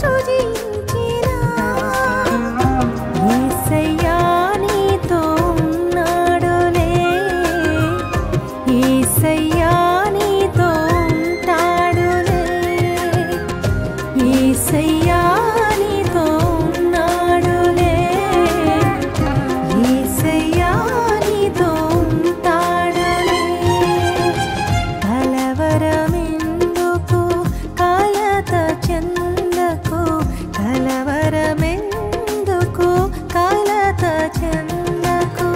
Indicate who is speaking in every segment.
Speaker 1: సృజించినా యేసయ్యా నీతో ఉన్నాడులే, యేసయ్యా నీతో ఉంటాడులే, యేసయ్యా నీతో ఉన్నాడులే, యేసయ్యా నీతో ఉంటాడులే. కలవరమెందుకు కలత చెందకు, కలవరమెందుకు కలత చెందకు.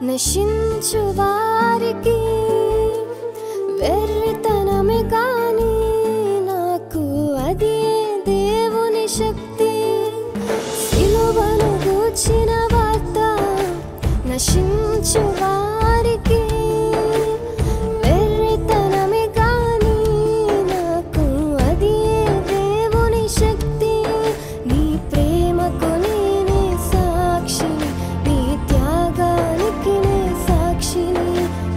Speaker 1: నశించు వారికి వెర్రితనమే గాని నాకు అది దేవుని శక్తి. సిలువను గూర్చిన వార్త నశించు వారికి వెర్రితనమే గాని నాకు అది దేవుని శక్తి. నీ ప్రేమకు నేనే సాక్షిని, నీ త్యాగానికి నే సాక్షిని.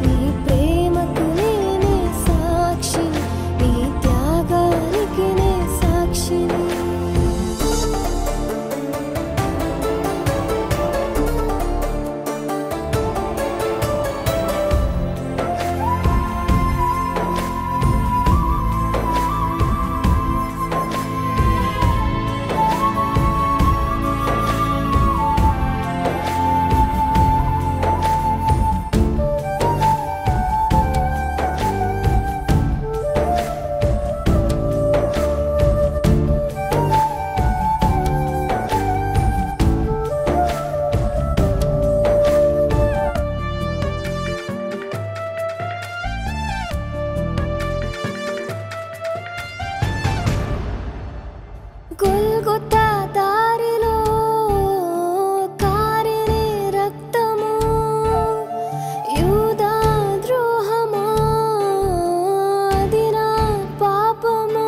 Speaker 1: నీ ప్రేమకు నేనే సాక్షిని, నీ త్యాగానికి నే సాక్షిని. గొల్గొతా దారిలో కారినే రక్తము, యూదా ద్రోహమా అది నా పాపము.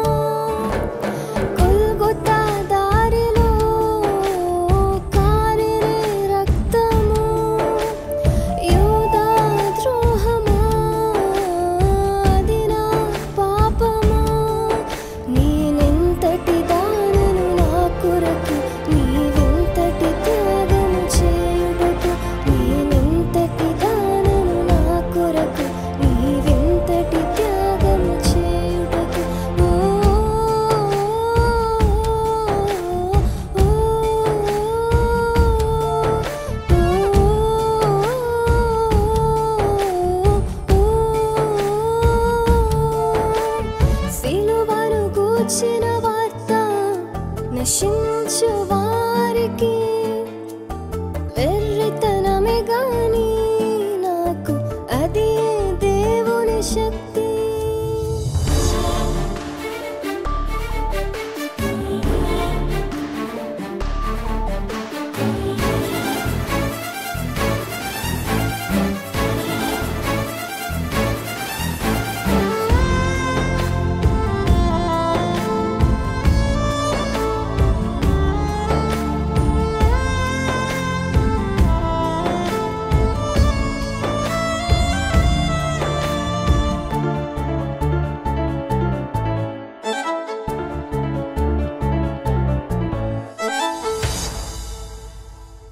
Speaker 1: గొల్గొతా దారిలో కారినే రక్తము, యూదా ద్రోహమా అది నా పాపము. నేనెంతటి దానను నా కొరకు నీవెంతటి త్యాగము చేయుటకు. నేనెంతటి దానను నా కొరకు నీవెంతటి త్యాగము చేయుటకు. ఓ సిలువను గూర్చిన వార్త నశించు వారికి వెర్రితనమే గాని నాకు అది దేవుని శక్తి.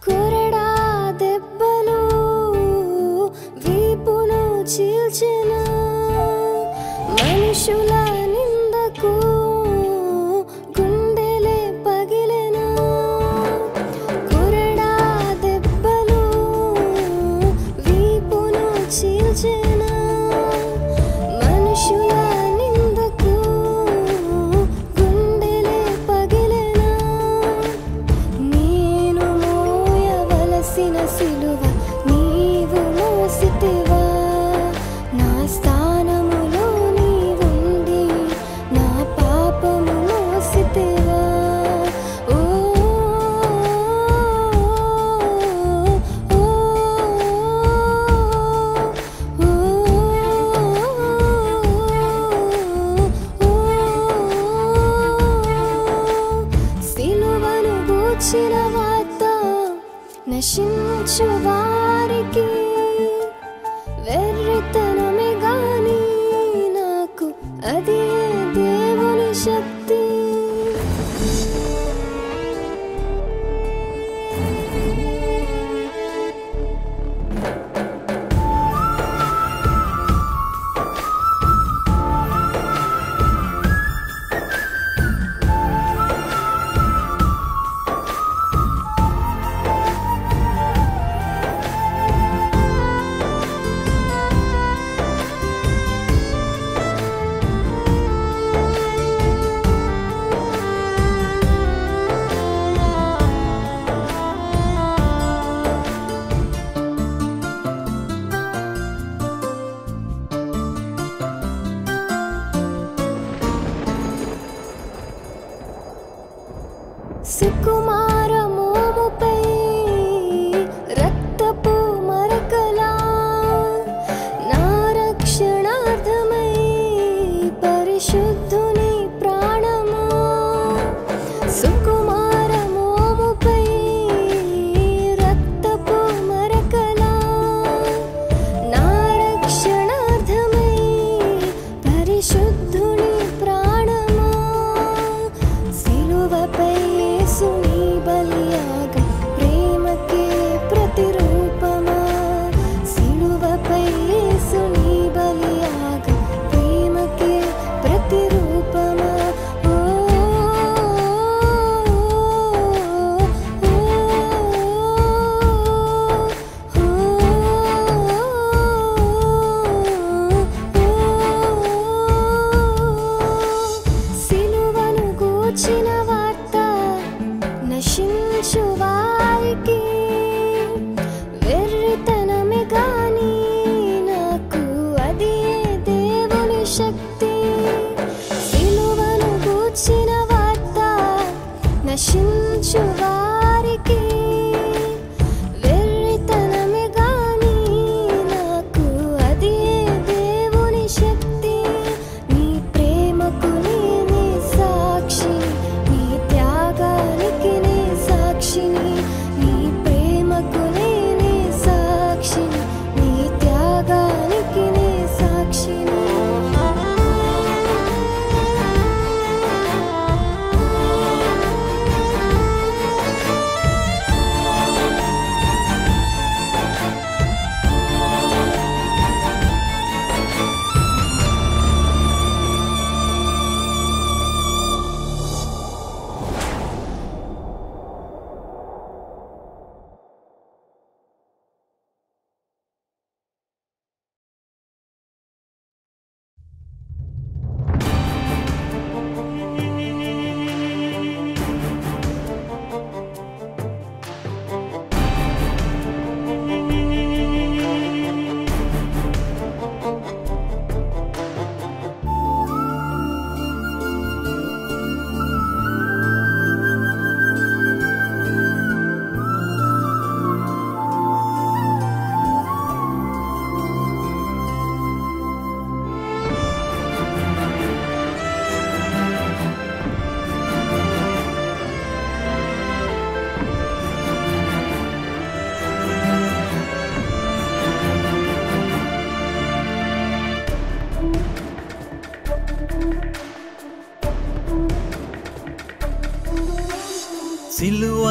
Speaker 1: కొరడా దెబ్బలు వీపును చీల్చిన, మనుషుల నిందకు గుండెలే పగిలెన. కొరడా దెబ్బలు వీపును చీల్చిన, మనుషుల నిందకు గుండెలే పగిలెన. నేను మోయవలసిన సిలువ నీవు మోసితివా, నా స్థానములో నీవుండి నా పాపము మోసితివా. ఓ ఓ సిలువను గూర్చిన వార్త నశించు వారికి వెర్రితనమే గాని నాకు అది దేవుని శక్తి.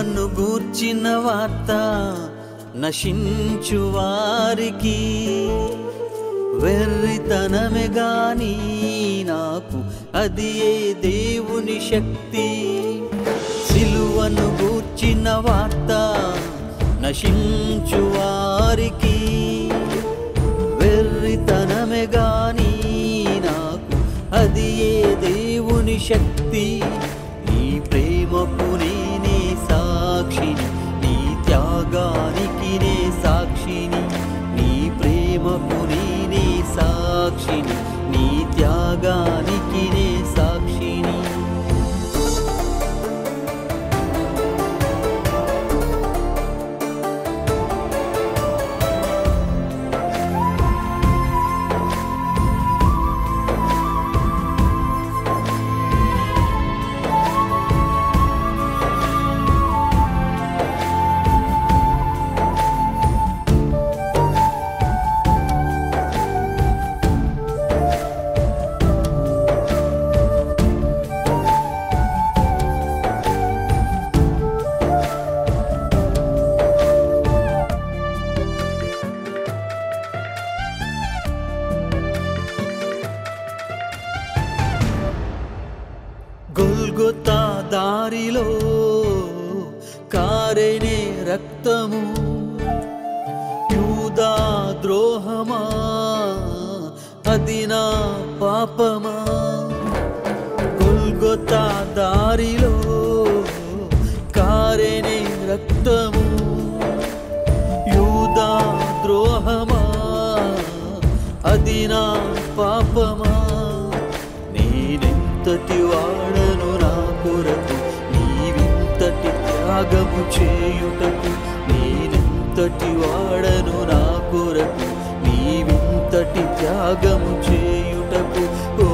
Speaker 2: సిలువను గూర్చిన వార్త నశించు వారికి వెర్రితనమే గాని నాకు అది ఏ దేవుని శక్తి. సిలువను గూర్చిన వార్త నశించు వారికి వెర్రితనమే గాని నాకు అది ఏ దేవుని శక్తి. నీ ప్రేమకు నేనే సాక్షిని, నీ త్యాగానికి నే సాక్షిని. నీ ప్రేమకు నేనే సాక్షిని, నీ త్యాగానికి నే సాక్షిని. గొల్గొతా దారిలో కారెనే రక్తము, యూదా ద్రోహమా అది నా పాపమా. గొల్గొతా దారిలో కారెనే రక్తము, యూదా ద్రోహమా అది నా పాపమా. నేనెంతటి వాడను నా కొరకు నీవింతటి త్యాగము చేయుటకు. నేనెంతటి వాడను నా కొరకు నీవింతటి త్యాగము చేయుటకు. ఓ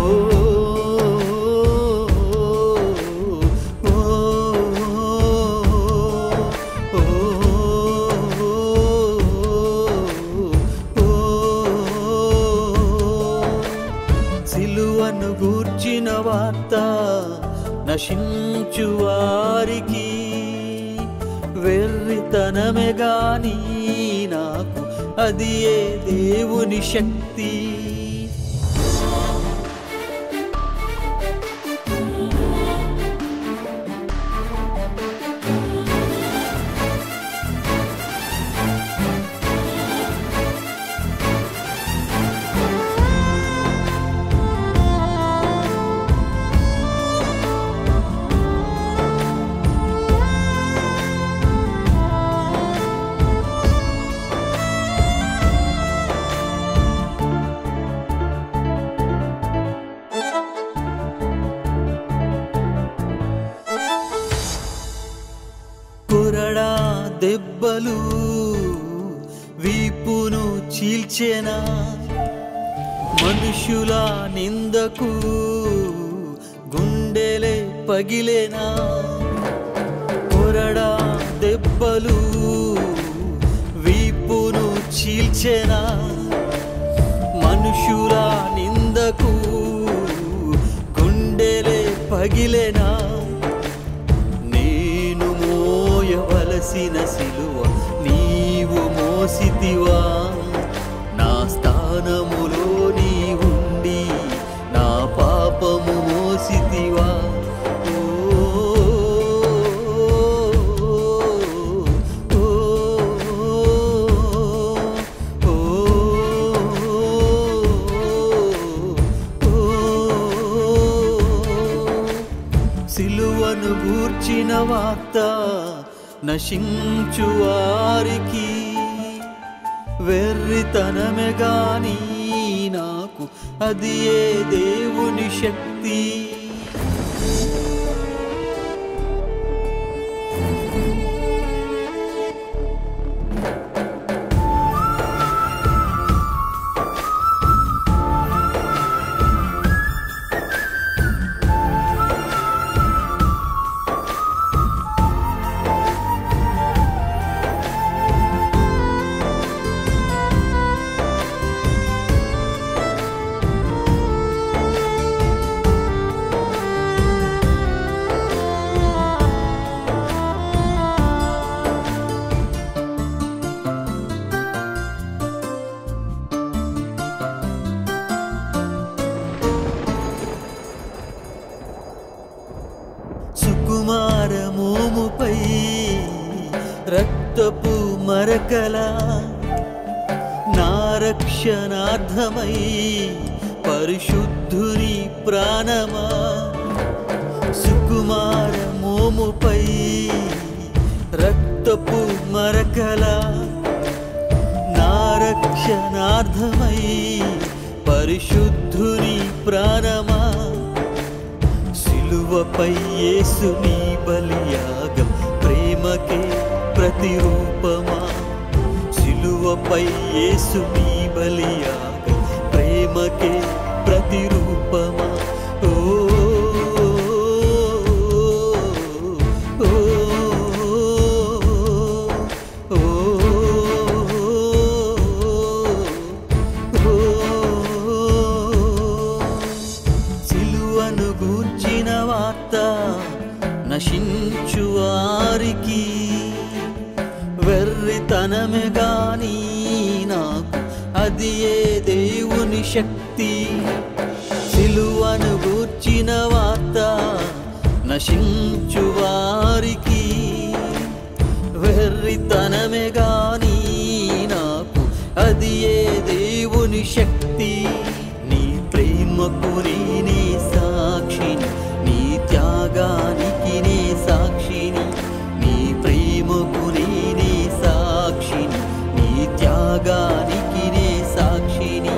Speaker 2: సిలువను గూర్చిన వార్త నశించు వారికి వెర్రితనమే గాని నాకు అది ఏ దేవుని శక్తి. కొరడా దెబ్బలు వీపును చీల్చెనా, మనుషుల నిందకు గుండెలే పగిలేనా. కొరడా దెబ్బలు వీపును చీల్చెనా, మనుషుల నిందకు గుండెలే పగిలేనా. మోయవలసిన సిలువ నీవు మోసితివా, నా స్థానములో నీవుండి నా పాపము మోసితివా. సిలువను గూర్చిన వార్త నశించు వారికి వెర్రితనమే గాని నాకు అది ఏ దేవుని శక్తి. మరకల నా రక్షణార్థమై పరిశుద్ధుని ప్రాణమా సుకుమార మోముపై రక్తపు మరకల నా రక్షణార్థమై పరిశుద్ధుని ప్రాణమా సిలువపై యేసుని బలియాగం ప్రేమకే ప్రతిరూపమా సిలువపై యేసుని బలియాగం ప్రేమకే ప్రతిరూపమా ఓ నశించు వారికి వెర్రితనమే గాని నాకు అది ఏ దేవుని శక్తి సిలువను గూర్చిన వార్త నశించు వారికి వెర్రితనమే గాని నాకు అది ఏ దేవుని శక్తి నీ ప్రేమకు నేనే సాక్షిని నీ త్యాగానికి నే సాక్షిని నీ ప్రేమకు నేనే సాక్షిని నీ త్యాగానికి నే సాక్షిని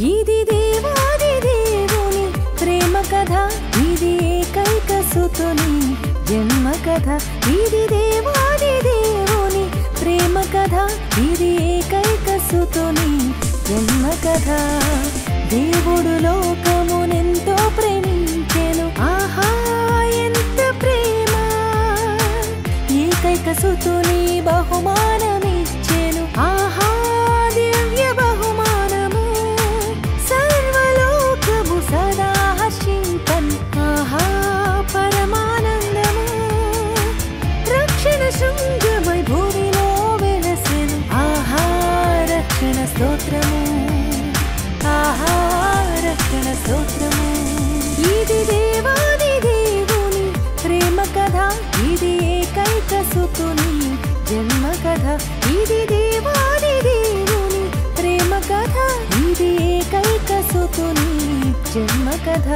Speaker 1: ఇది దేవాది దేవుని ప్రేమ కథ ఇది ఏకైక సుతుని జన్మ కథ ఇది దేవాది దేవుని ప్రేమ కథ ఇది ఏకైక సుతుని జన్మ కథ దేవుడు లోకమునెంతో ప్రేమించెను ఆహా ఎంత ప్రేమ ఏకైక సుతుని బహుమానమిచ్చెను ఆహా దివ్య బహుమానము సర్వలోకము సదా హర్షింపన్ ఆహా పరమానందము రక్షణ శృంగమై భూమిలో వెలసెను ఆహా రక్షణ స్తోత్రము ఆహా రక్షణ స్తోత్రము ఇది దేవాది దేవుని ప్రేమ కథ ఇది ఏకైక సుతుని జన్మ కథ ఇది దేవాది దేవుని ప్రేమ కథ ఇది ఏకైక సుతుని జన్మ కథ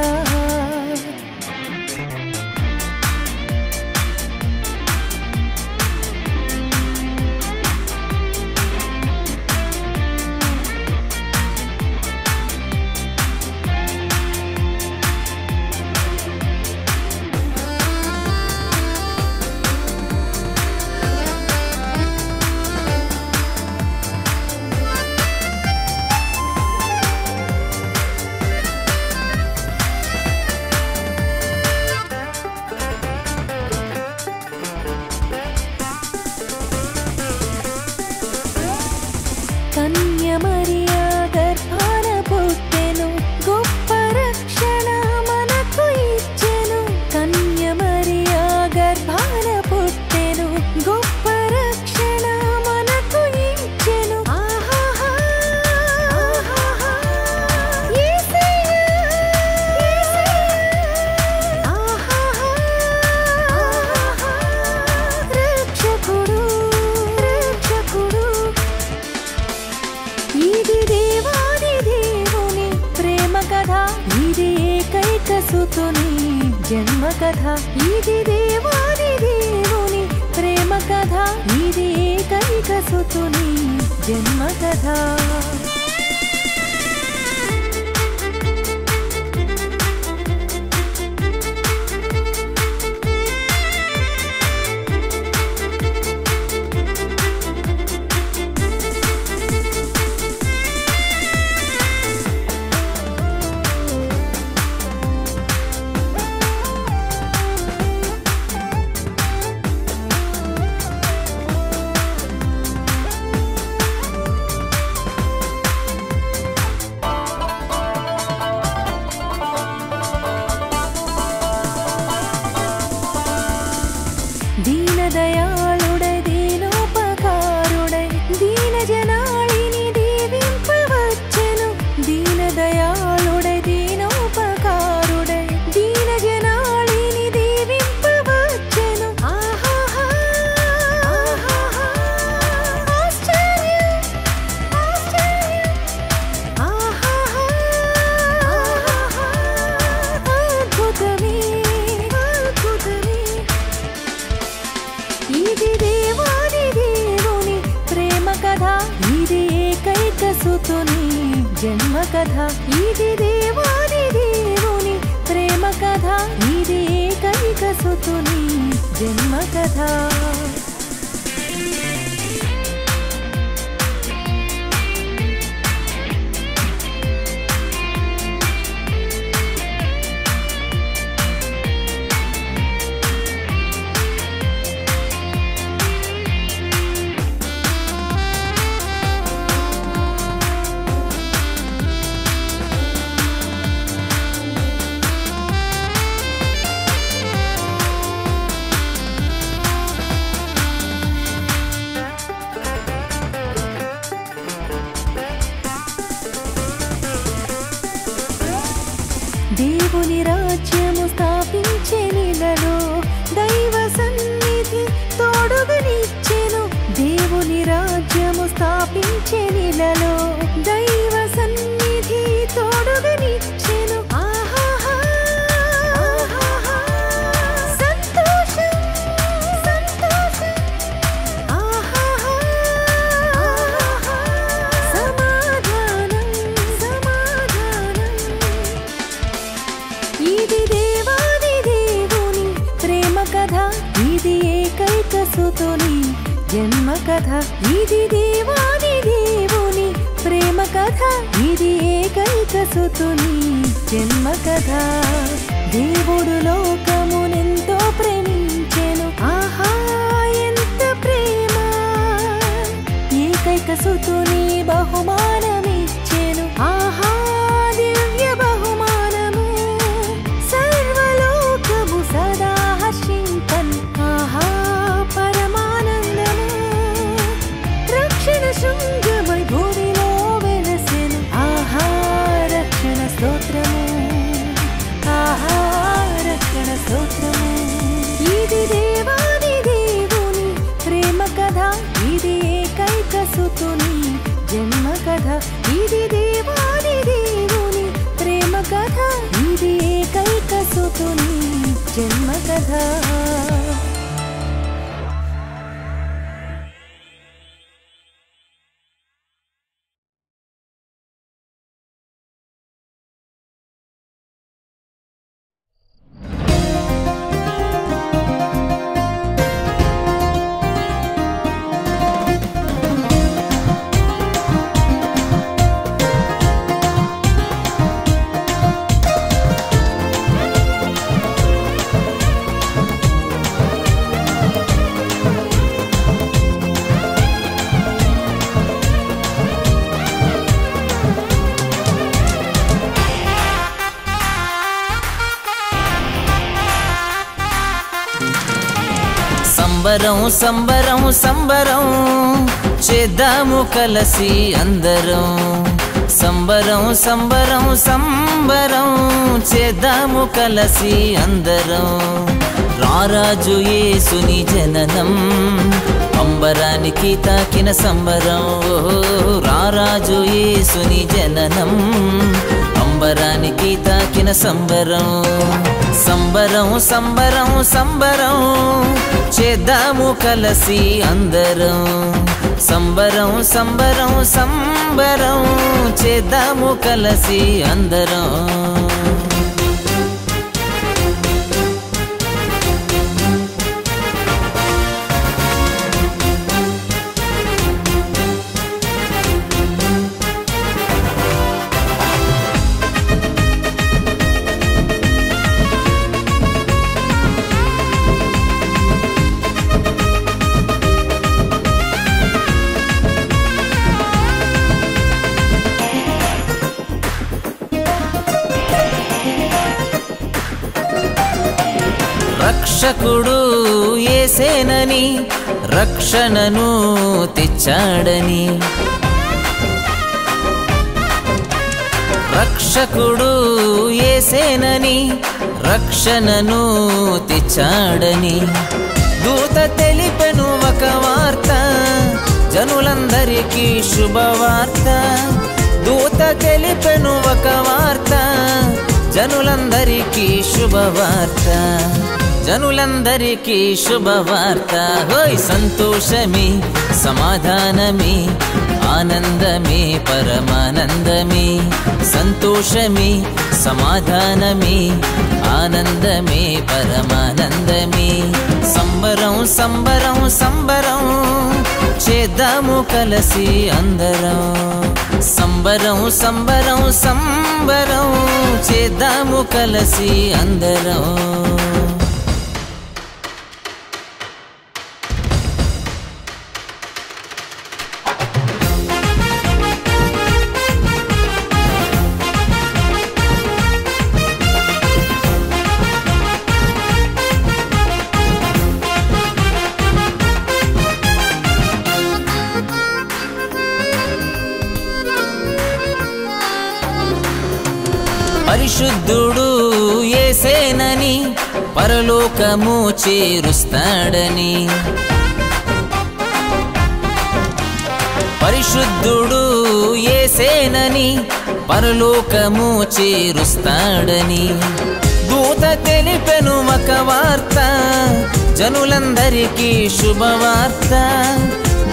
Speaker 1: సుతుని జన్మ కథ ఇది దేవాది దేవుని ప్రేమ కథ ఇది ఏకైక సుతుని జన్మ కథ दयालुडै दीनोपकारुडै दीन जनाळिनि दीविंपवच्चेनु दीन दयालुडै दीनोपकारुडै दीन जनाळिनि दीविंपवच्चेनु आहा आश्चर्य आहा अद्भुतमे ఇది దేవాది దేవుని ప్రేమ కథ ఇది ఏకైక సుతుని జన్మ కథ ఇది దేవాది దేవుని ప్రేమ కథ ఇది ఏకైక సుతుని జన్మ కథ దేవుని రాజ్యము స్థాపించే నీలలో దైవ సన్నిధి తోడుగనిచ్చెను దేవుని రాజ్యము స్థాపించే నీలలో దైవ సన్నిధి తోడుగనిచ్చెను ఆహాహా సంతోషం సంతోషం ఆహాహా సమాధానం సమాధానం ఇది దేవాది దేవుని ప్రేమ కథ ఇది ఏకైక సుతుని జన్మ కథ ఇది దేవాది దేవుని ప్రేమ కథ ఇది ఏకైక సుతుని జన్మ కథ దేవుడు లోకమునెంతో ప్రేమించెను ఆహా ఎంత ప్రేమ ఏకైక సుతుని బహుమానమిచ్చెను ఆహా దివ్య బహుమానము సర్వలోకము సదా హర్షింపన్ ఆహా పరమానందము రక్షణ శృంగమై భూమిలో వెలసెను ఆహా రక్షణ స్తోత్రము ఆహా రక్షణ స్తోత్రము ఇది దేవాది దేవుని ప్రేమ కథ ఇది ఏకైక సుతుని జన్మ కథ ఇది దేవాది దేవుని ప్రేమ కథ ఇది ఏకైక సుతుని జన్మ కథ
Speaker 3: సంబరం సంబరం సంబరం చేద్దాము కలసి అందరం సంబరం సంబరం సంబరం చేద్దాము కలసి అందరం రారాజు యేసుని జననం అంబరానికి తాకిన సంబరం రారాజు యేసుని జననం అంబరానికి తాకిన సంబరం సంబరం సంబరం సంబరం చేద్దాము కలసి అందరం సంబరం సంబరం సంబరం చేద్దాము కలసి అందరం రక్షకుడు యేసేనని రక్షణను తెచ్చాడని రక్షకుడు యేసేనని రక్షణను తెచ్చాడని దూత తెలిపెను ఒక వార్త జనులందరికీ శుభవార్త దూత తెలిపెను ఒక వార్త జనులందరికీ శుభవార్త జనులందరికీ శుభవార్త హోయ్ సంతోషమే సమాధానమే ఆనందమే పరమానందమే సంతోషమే సమాధానమే ఆనందమే పరమానందమే సంబరం సంబరం సంబరం చేద్దాము కలసి అందరం సంబరం సంబరం సంబరం చేద్దాము కలసి అందరం పరిశుద్ధుడు యేసేనని పరలోకము చేరుస్తాడని పరిశుద్ధుడు యేసేనని పరలోకము చేరుస్తాడని దూత తెలిపెను ఒక వార్త జనులందరికీ శుభవార్త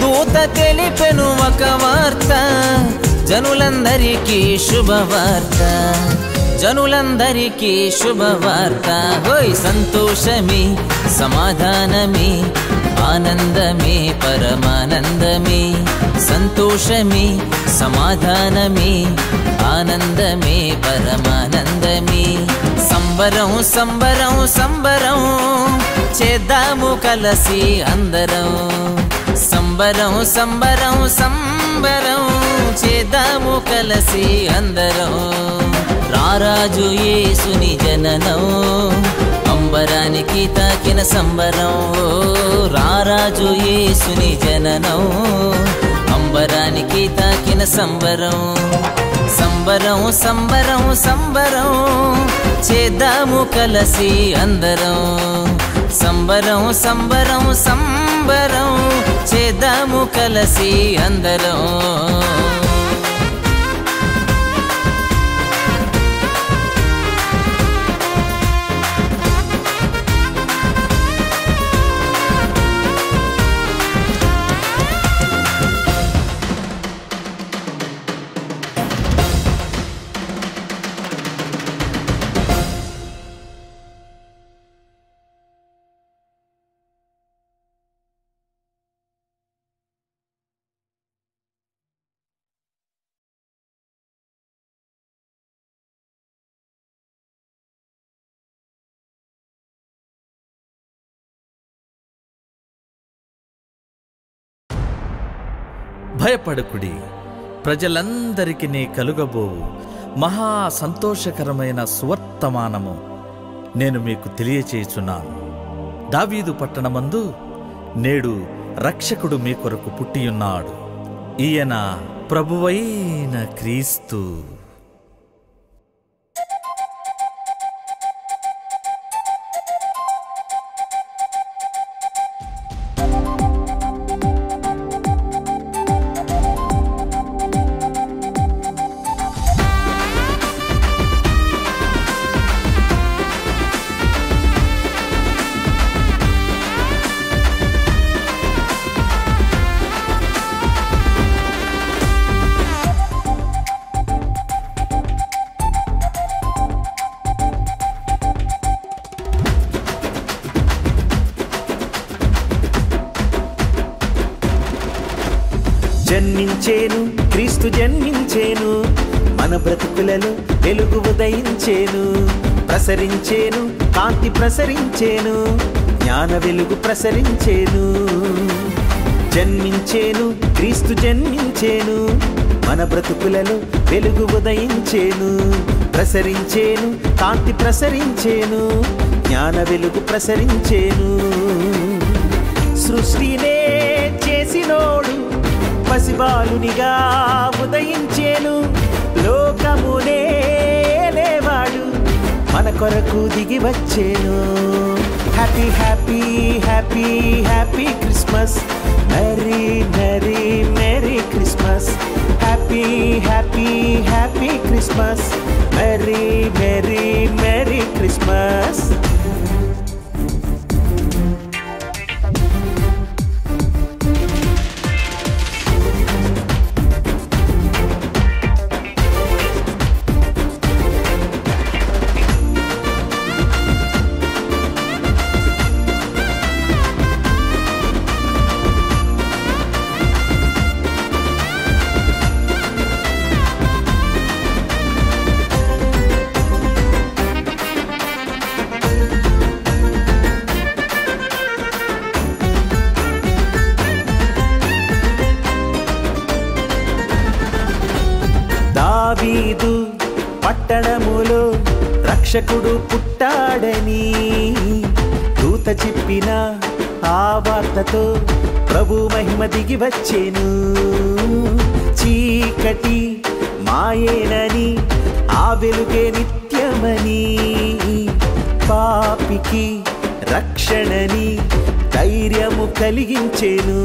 Speaker 3: దూత తెలిపెను ఒక వార్త జనులందరికీ శుభవార్త జనులందరికీ శుభవార్త హోయ్ సంతోషమే సమాధానమే ఆనందమే పరమానందమే సంతోషమే సమాధానమే ఆనందమే పరమానందమే సంబరం సంబరం సంబరం చేద్దాము కలసి అందరం సంబరం సంబరం సంబరం చేద్దాము కలసి అందరం రారాజు యేసుని జననం అంబరానికి తాకిన సంబరం రారాజు యేసుని జననం అంబరానికి తాకిన సంబరం సంబరం సంబరం సంబరం చేద్దాము కలసి అందరం సంబరం సంబరం సంబరం చేద్దాము కలసి అందరం
Speaker 4: భయపడకుడి ప్రజలందరికీ కలుగబోవు మహా సంతోషకరమైన సువర్తమానము నేను మీకు తెలియచేయుచున్నాను. దావీదు పట్టణమందు నేడు రక్షకుడు మీ కొరకు పుట్టియున్నాడు. ఈయన ప్రభువైన క్రీస్తు.
Speaker 5: జన్మించేను క్రీస్తు జన్మించేను మన బ్రతుకులలో వెలుగు ఉదయించేను ప్రసరించేను కాంతి ప్రసరించేను జ్ఞాన వెలుగు ప్రసరించేను జన్మించేను క్రీస్తు జన్మించేను మన బ్రతుకులలో వెలుగు ఉదయించేను ప్రసరించేను కాంతి ప్రసరించేను జ్ఞాన వెలుగు ప్రసరించేను సృష్టినే చేసినోడు పసిబాలునిగా ఉదయించేను లోకమునే లేవాడు మన కొరకు దిగి వచ్చేను happy happy happy happy Christmas merry merry merry Christmas happy happy happy Christmas merry merry merry Christmas దావీదు పట్టణములో రక్షకుడు పుట్టాడని దూత చెప్పిన ఆ వార్తతో ప్రభు మహిమ దిగి వచ్చేను చీకటి మాయేనని ఆ వెలుగే నిత్యమని పాపికి రక్షణని ధైర్యము కలిగించేను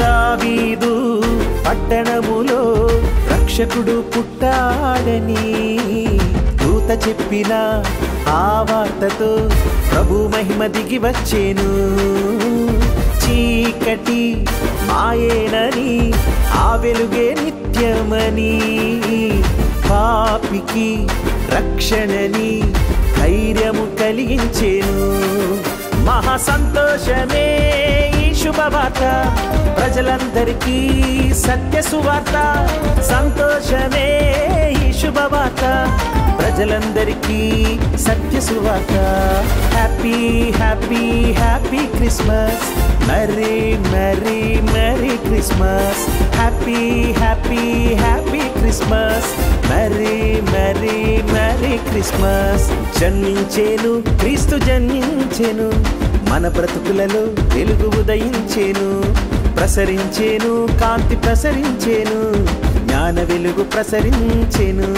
Speaker 5: దావీదు పట్టణములో రక్షకుడు పుట్టాడని దూత చెప్పిన ఆ వార్తతో ప్రభు మహిమ దిగి వచ్చేను చీకటి మాయేనని ఆ వెలుగే నిత్యమని పాపికి రక్షణని ధైర్యము కలిగించేను మహా సంతోషమే శుభవార్త ప్రజలందరికీ సత్య సువార్త సంతోషమే ఈ శుభవార్త ప్రజలందరికీ సత్య సువార్త happy happy happy Christmas merry merry merry Christmas happy happy happy Christmas merry merry merry Christmas జన్మించేను క్రీస్తు జన్మించెను మన బ్రతుకులలో వెలుగు ఉదయించేను ప్రసరించేను కాంతి ప్రసరించేను జ్ఞాన వెలుగు ప్రసరించేను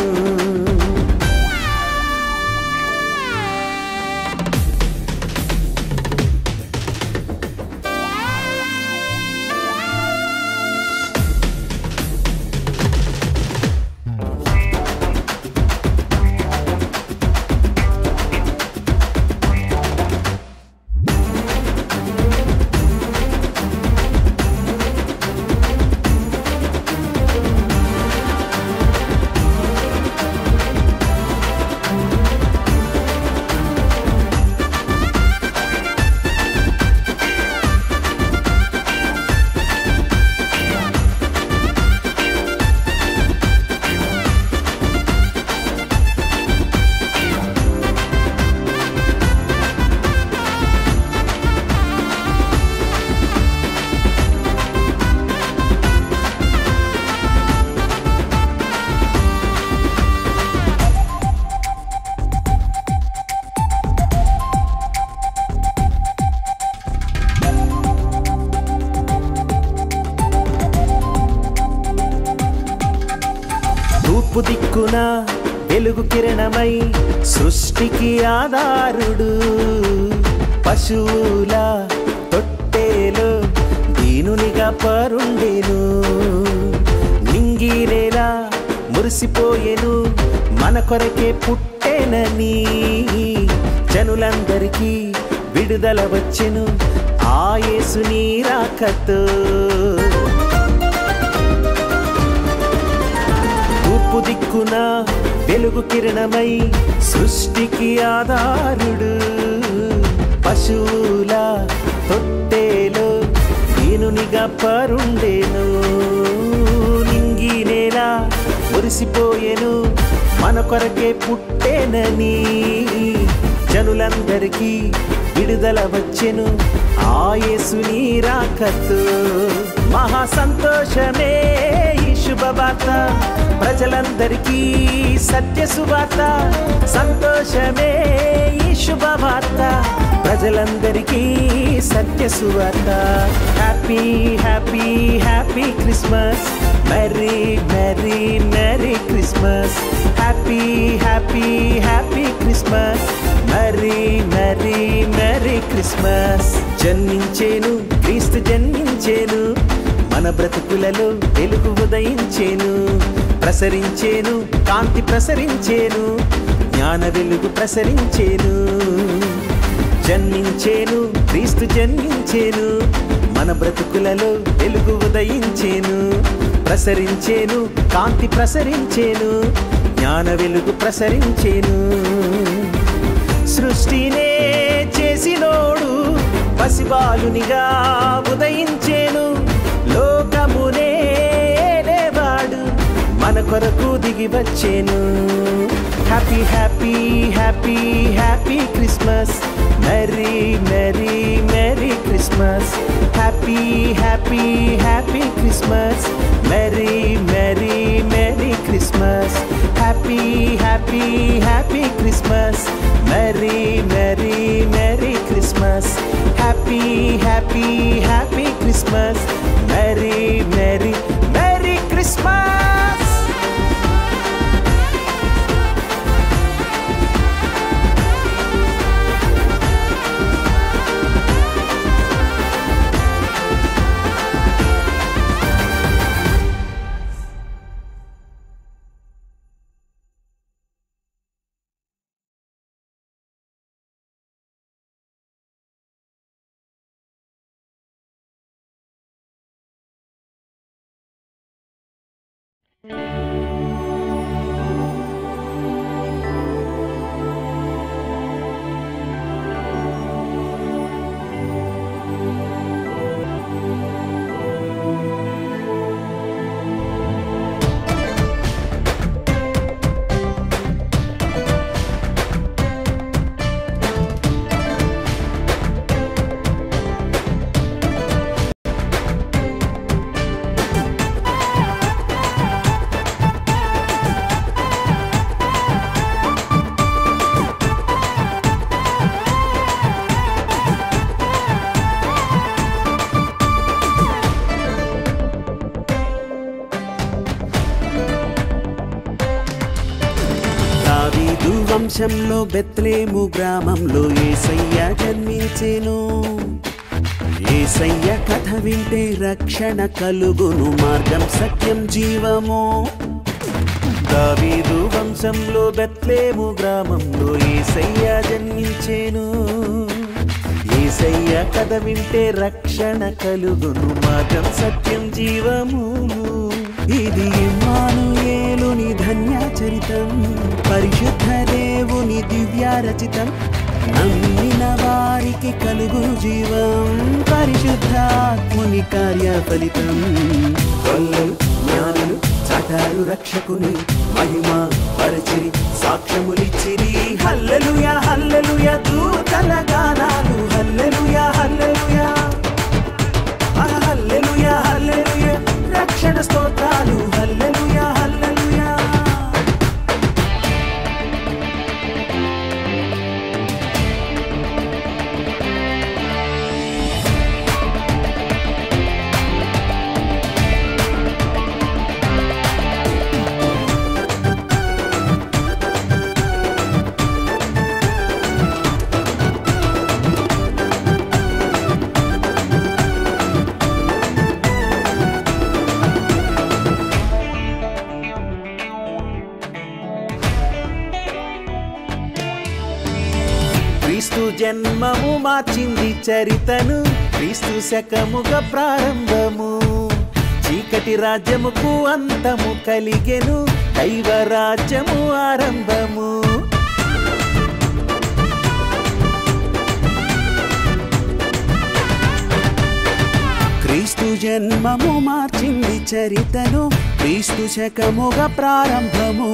Speaker 5: తూర్పు దిక్కున వెలుగు కిరణమై సృష్టికి ఆధారుడు పశువుల తొట్టేలో దీనునిగా పరుండేను నింగిరేలా మురిసిపోయేను మన కొరకే పుట్టేనని జనులందరికీ విడుదల వచ్చెను ఆ యేసుని రాకతో తూర్పు దిక్కున వెలుగు కిరణమై సృష్టికి ఆధారుడు పశువుల తొట్టేలో దీనునిగా పరుండేను నింగి నేల మురిసిపోయేను మన కొరకే పుట్టేనని జనులందరికీ విడుదల వచ్చెను ఆ యేసుని రాకతో మహా సంతోషమే ఈ శుభవార్త ప్రజలందరికీ సత్య సువార్త సంతోషమే ఈ శుభవార్త ప్రజలందరికీ సత్య సువార్త happy happy happy Christmas merry merry merry Christmas happy happy happy Christmas merry merry merry Christmas జన్మించేను క్రీస్తు జన్మించేను మన బ్రతుకులలో వెలుగు ఉదయించేను ప్రసరించేను కాంతి ప్రసరించేను జ్ఞాన వెలుగు ప్రసరించేను జన్మించేను క్రీస్తు జన్మించేను మన బ్రతుకులలో వెలుగు ఉదయించేను ప్రసరించేను కాంతి ప్రసరించేను జ్ఞాన వెలుగు ప్రసరించేను సృష్టినే చేసినోడు పసిబాలునిగా ఉదయించేను లోకమునే లేవాడు మన కొరకు దిగి వచ్చేను happy happy happy happy Christmas merry merry merry Christmas happy happy happy Christmas merry merry merry Christmas happy happy happy Christmas merry merry merry Christmas happy happy happy Christmas merry merry merry Christmas వంశంలో బెత్లెహేము గ్రామంలో యేసయ్య జన్మించెను యేసయ్య కథ వింటే రక్షణ కలుగును మార్గం సత్యం జీవము దావీదు వంశంలో బెత్లెహేము గ్రామంలో యేసయ్య జన్మించెను యేసయ్య కథ వింటే రక్షణ కలుగును మార్గం సత్యం జీవము ఇది ఇమ్మానుయేలుని ధన్య చరితం పరిశుద్ధ దేవుని దివ్య రచితం నమ్మిన వారికి కలుగు జీవం పరిశుద్ధాత్ముని కార్య ఫలితం వల్లలు జ్ఞానులు చాటారు రక్షకుని మహిమ పరిచిరి సాక్ష్యములిచ్చిరి హల్లెలూయా హల్లెలూయా దూతల గానాలు హల్లెలూయా హల్లెలూయా హల్లెలూయా హల్లెలూయా రక్షణ స్తోత్రాలు హల్లెలూయా హల్లెలూయా క్రీస్తు జన్మము మార్చింది చరితను క్రీస్తు శకముగా ప్రారంభము చీకటి రాజ్యముకు అంతము కలిగెను దైవ రాజ్యము ఆరంభము జన్మము మార్చింది చరితను క్రీస్తు శకముగా ప్రారంభము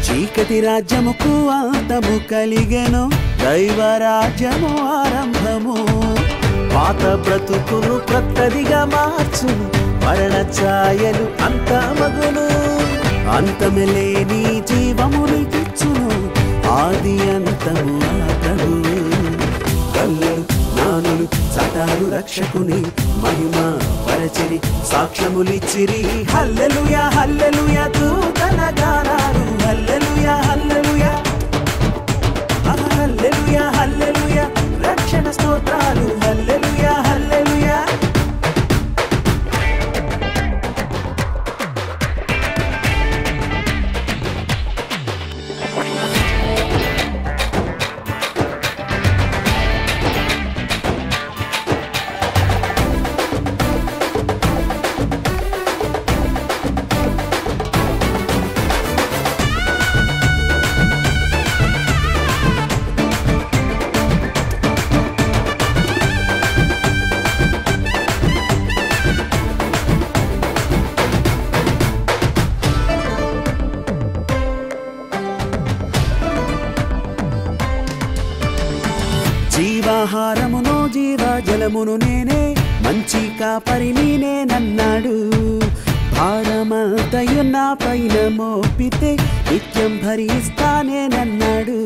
Speaker 5: చీకటి రాజ్యముకు అంతము కలిగెను దైవరాజ్యము ఆరంభము పాత బ్రతుకును క్రొత్తదిగా మార్చును మరణ ఛాయలు అంతమగును అంతములేని జీవమునికిచ్చును ఆది అంతము ఆతడు కల్లలు జ్ఞానులు సటారు రక్షకుని మహిమ పరచిరి సాక్ష్యములిచ్చిరి హల్లెలూయా హల్లెలూయా దూతల గానాలు హల్లెలూయా హల్లెలూయా హల్లెలూయా హల్లెలూయా రక్షణ స్తోత్రాలు హల్లెలూయా హల్లెలూయా జీవాహారమును జీవజలమును నేనే మంచి కాపరిని నేనన్నాడు భారమంతయు నా పైన మోపితే నిత్యం భరిస్తానేనన్నాడు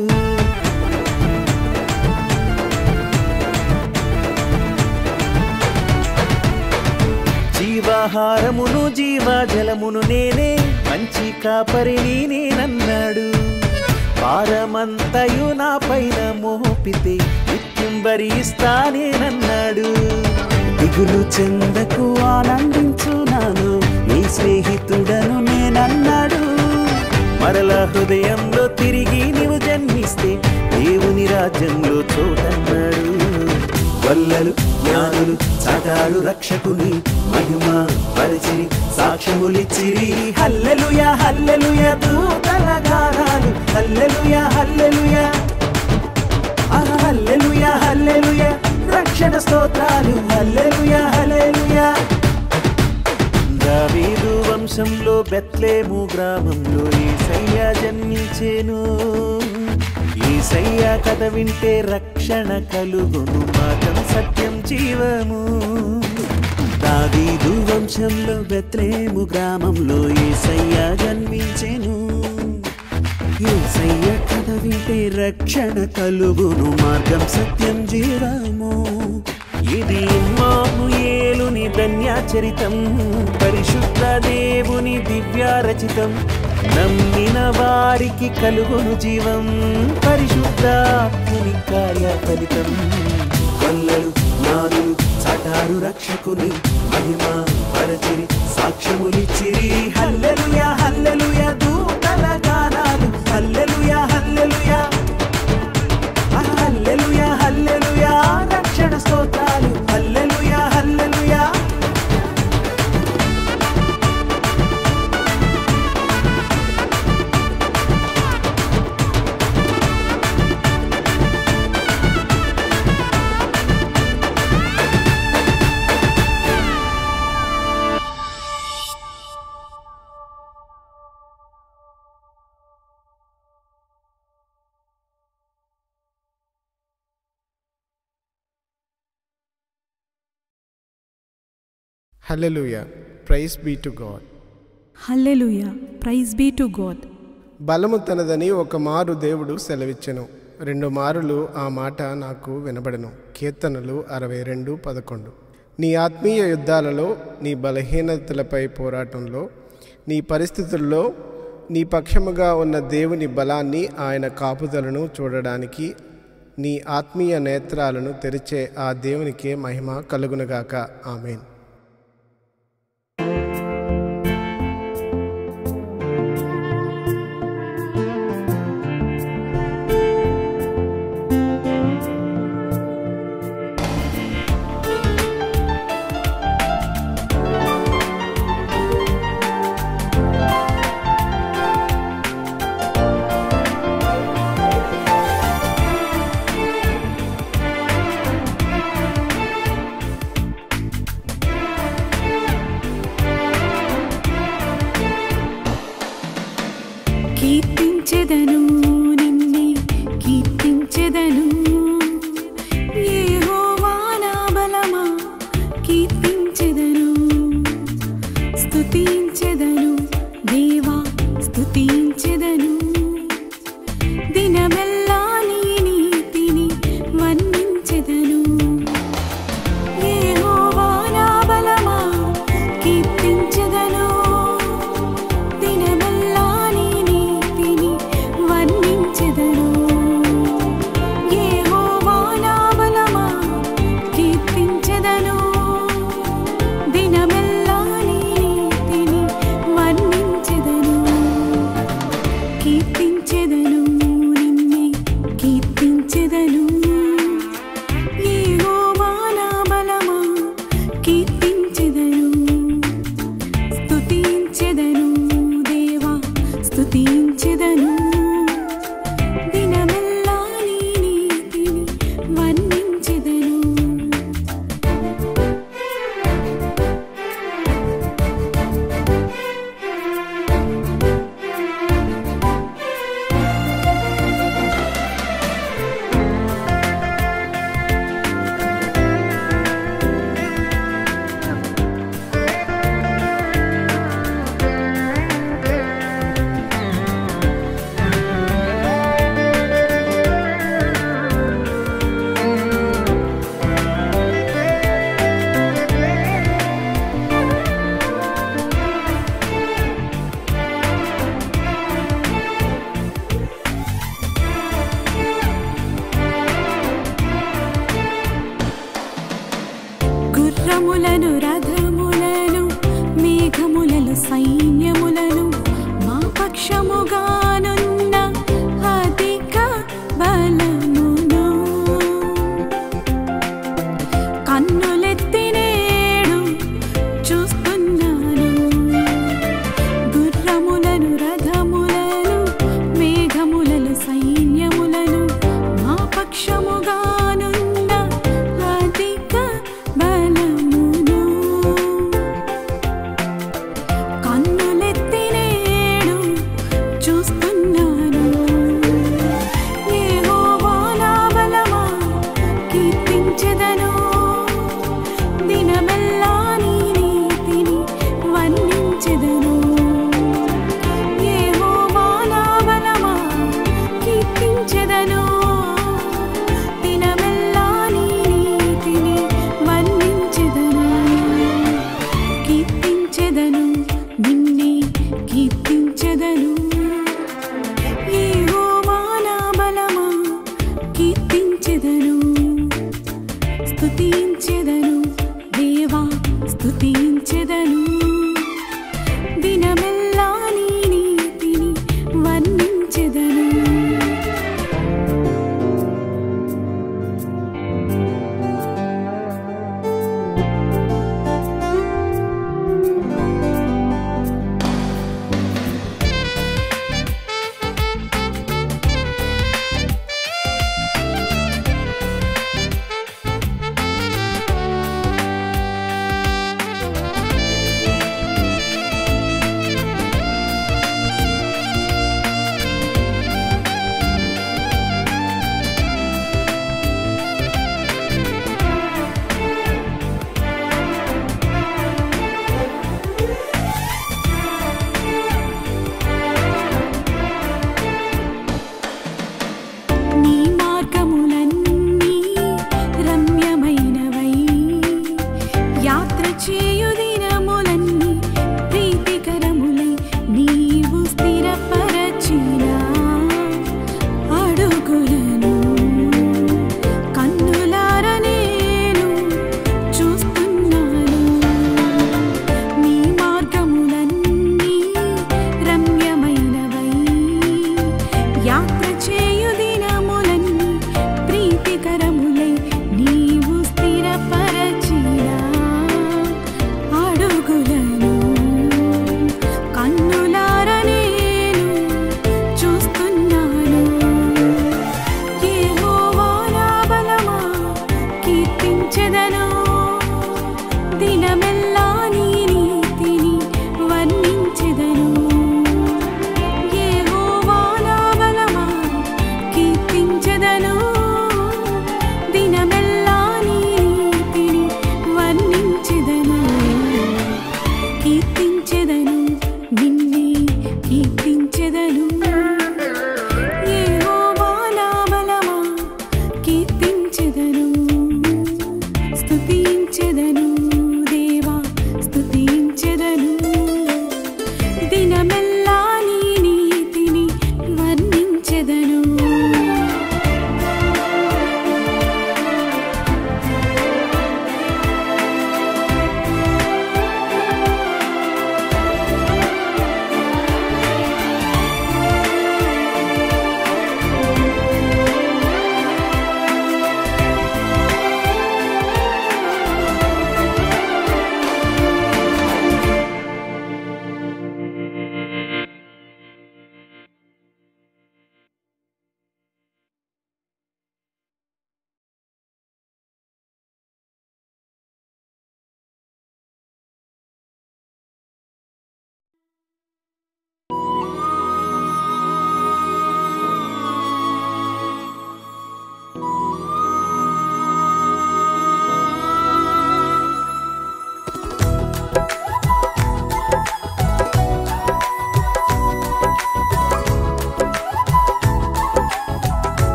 Speaker 5: జీవాహారమును జీవజలమును నేనే మంచి కాపరిని నేనన్నాడు భారమంతయు నా పైన మోపితే నిత్యం భరిస్తానేనన్నాడు దిగులు చెందకు ఆనందించున్నాను నీ స్నేహితుడను నేనన్నాడు మరల హృదయంలో తిరిగి నీవు జన్మిస్తే దేవుని రాజ్యంలో చోటన్నాడు వల్లలు జ్ఞానులు చాటాడు రక్షకుని మహిమ పరిచిరి సాక్ష్యములిచ్చిరి హల్లెలూయా హల్లెలూయా దూతల గానాలు హల్లెలూయా హల్లెలూయా హల్లెలూయా హల్లెలూయా రక్షణ స్తోత్రాలు హల్లెలూయా హల్లెలూయా దావీదు వంశంలో బెత్లెహేము గ్రామంలో యేసయ్య జన్మించెను యేసయ్య కథ వింటే రక్షణ కలుగును మార్గం సత్యం జీవము దావీదు వంశంలో బెత్లెహేము గ్రామంలో యేసయ్య జన్మించెను యేసయ్య కథ వింటే రక్షణ కలుగును మార్గం సత్యం జీవము ఇది ఇమ్మానుయేలుని ధన్యాచరితం పరిశుద్ధ దేవుని దివ్యారచితం నమ్మిన వారికి కలుగును జీవం పరిశుద్ధాత్ముని కార్య ఫలితం వల్లలు జ్ఞానులు చాటారు రక్షకుని మహిమ పరచిరి సాక్ష్యములిచ్చిరి హల్లెలూయా హల్లెలూయా దూతల గానాలు హల్లెలూయా హల్లెలూయా హల్లెలూయా హల్లెలూయా రక్షణ స్తోత్రాలు hallelujah hallelujah
Speaker 6: Hallelujah. Praise be to God.
Speaker 1: Hallelujah praise be to God.
Speaker 6: బలము తనదని ఒక మారు దేవుడు సెలవిచ్చెను, 2 మారులు ఆ మాట నాకు వినబడెను. కీర్తనలు 62:11. నీ ఆత్మీయ యుద్ధాలలో, నీ బలహీనతలపై పోరాటంలో, నీ పరిస్థితుల్లో నీ పక్షముగా ఉన్న దేవుని బలాన్ని, ఆయన కాపుదలను చూడడానికి నీ ఆత్మీయ నేత్రాలను తెరిచే ఆ దేవునికే మహిమ కలుగునుగాక. ఆమేన్.
Speaker 1: కీర్తించెదను నిన్నే కీర్తించెదను యెహోవా నా బలమా కీర్తించెదను స్తుతించెదను దేవా స్తుతించెదను దినమెల్లా నీ నీతిని వర్ణించెదను యెహోవా నా బలమా కీర్తించెదను దినమెల్లా నీ నీతిని వర్ణించెదను యెహోవా నా బలమా కీర్తించెదను దినమెల్లా నీ నీతిని వర్ణించెదను కీర్తించెదను నిన్నే కీర్తించెదను యెహోవా నా బలమా కీర్తించెదను స్తుతించెదను దేవా స్తుతించెదను దినమెల్లా నీ నీతిని వర్ణించెదను గుర్రములను రథములను మేఘములలో సైన్యములను మా పక్షముగానున్న అధిక బలమును కన్నులెత్తి నేడు చూస్తున్నాను గుర్రములను రథములను మేఘములలో సైన్యములను మా పక్షముగానున్న అధిక బలమును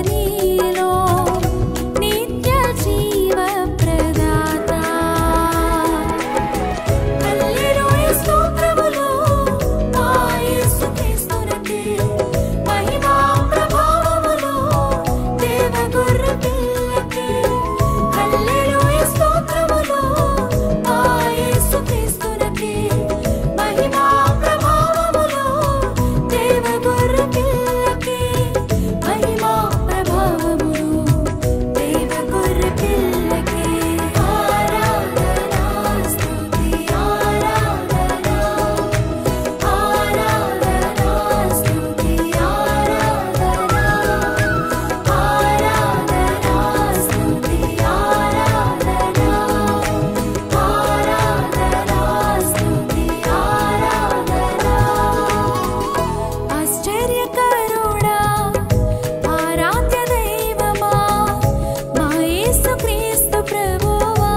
Speaker 1: నీలో నిత్య జీవ ప్రదాత. హల్లెలూయా స్తోత్రములు మా యేసుక్రీస్తునకే, మహిమా ప్రభావములు దేవ గొర్రె పిల్లకే. హల్లెలూయా స్తోత్రములు మా యేసుక్రీస్తునకే, మహిమా ప్రభావములు దేవ గొర్రె పిల్లకే. మహిమా ప్రభావములు దేవ గొర్రె పిల్లకే. ఆరాధన స్తుతి ఆరాధన, ఆరాధన స్తుతి ఆరాధన, ఆరాధన స్తుతి ఆరాధన, ఆరాధన స్తుతి ఆరాధన. ఆశ్చర్యకరుడా ఆరాధ్య దైవమా మా యేసుక్రీస్తు ప్రభువా,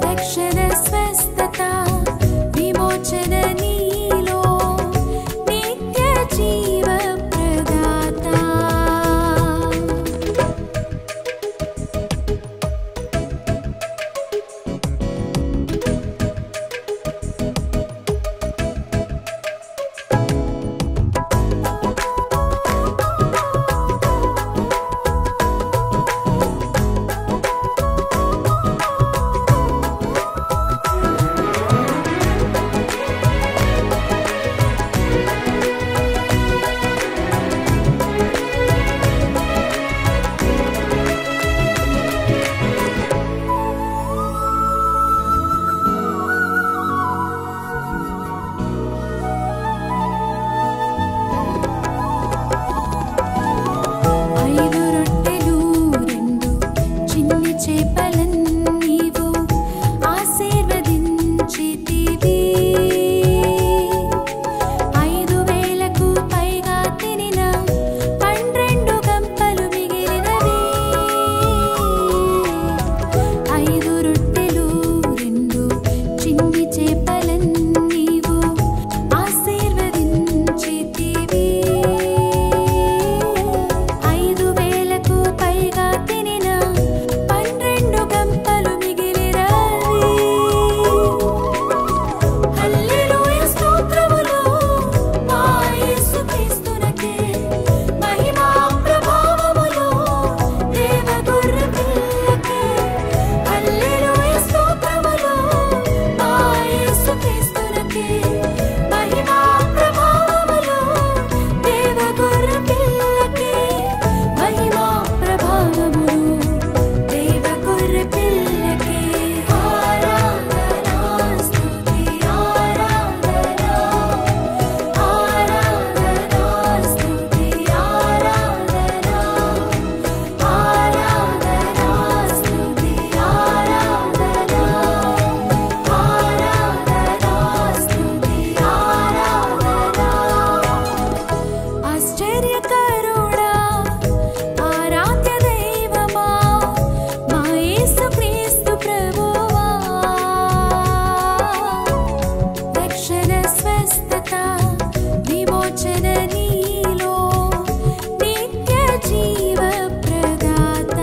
Speaker 1: రక్షణ స్వస్థత విమోచన నీలో నిత్య జీవ ప్రదాత. 5 రొట్టెలు 2 చిన్ని చేపలన్నీవు ఆశీర్వదించితివి. 5,000కు పైగా తినిన 12 గంపలు మిగిలినవి. 5 రొట్టెలు 2 చిన్ని చేపలన్నీవు ఆశీర్వదించితివి. 5,000కు పైగా తినిన 12 గంపలు మిగిలినవి. హల్లెలూయా స్తోత్రములు మా యేసుక్రీస్తునకే, మహిమా ప్రభావములు దేవ గొర్రె పిల్లకే. హల్లెలూయా స్తోత్రములు మా యేసుక్రీస్తునకే, మహిమా ప్రభావములు దేవ గొర్రె పిల్లకే. మహిమా ప్రభావములు దేవ గొర్రె పిల్లకే. ఆరాధన స్తుతి ఆరాధన, ఆరాధన స్తుతి ఆరాధన, ఆరాధన స్తుతి ఆరాధన, ఆరాధన స్తుతి ఆరాధన. ఆశ్చర్యకరుడా ఆరాధ్య దైవమా మా యేసుక్రీస్తు ప్రభువా, రక్షణ స్వస్థత విమోచన నీలో నిత్య జీవ ప్రదాత.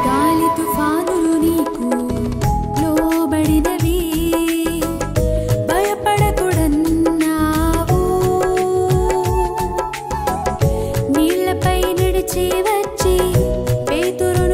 Speaker 1: గాలి తుఫానులు నీకు లోబడినవి, భయపడకుడన్నావు. నీళ్లపై నడిచి వచ్చి పేతురు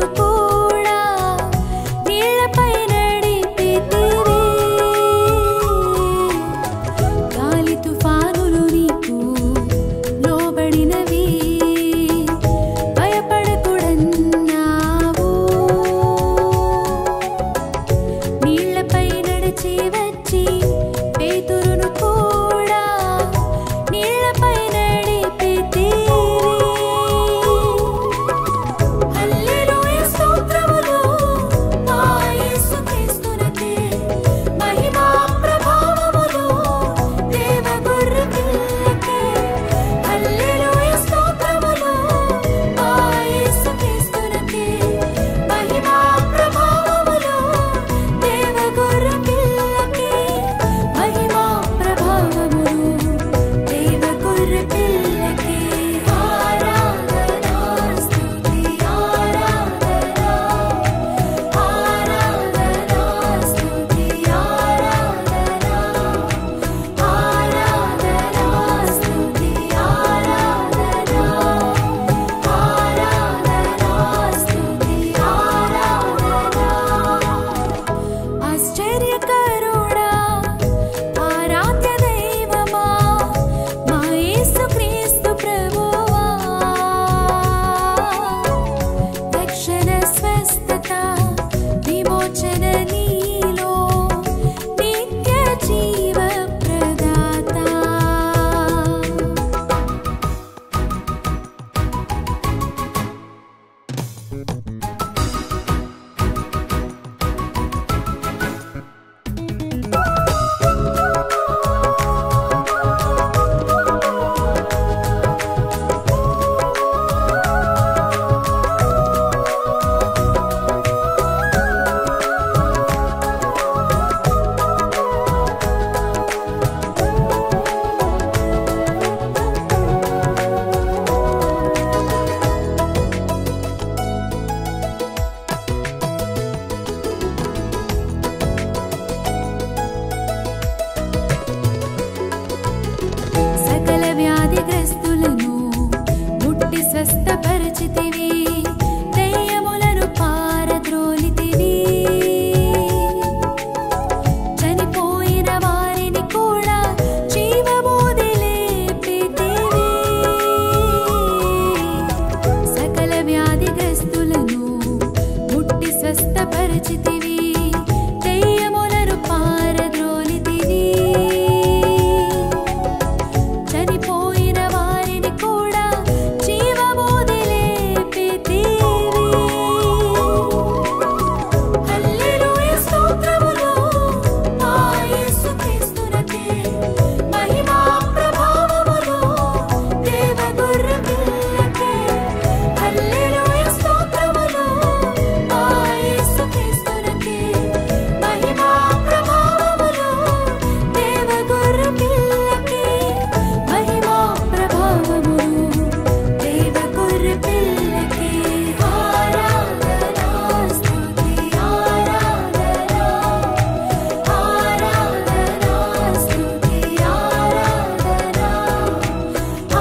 Speaker 1: గొర్రె పిల్లకి ఆరాధనా స్తుతి ఆరాధనా ఆరాధనా స్తుతి ఆరాధనా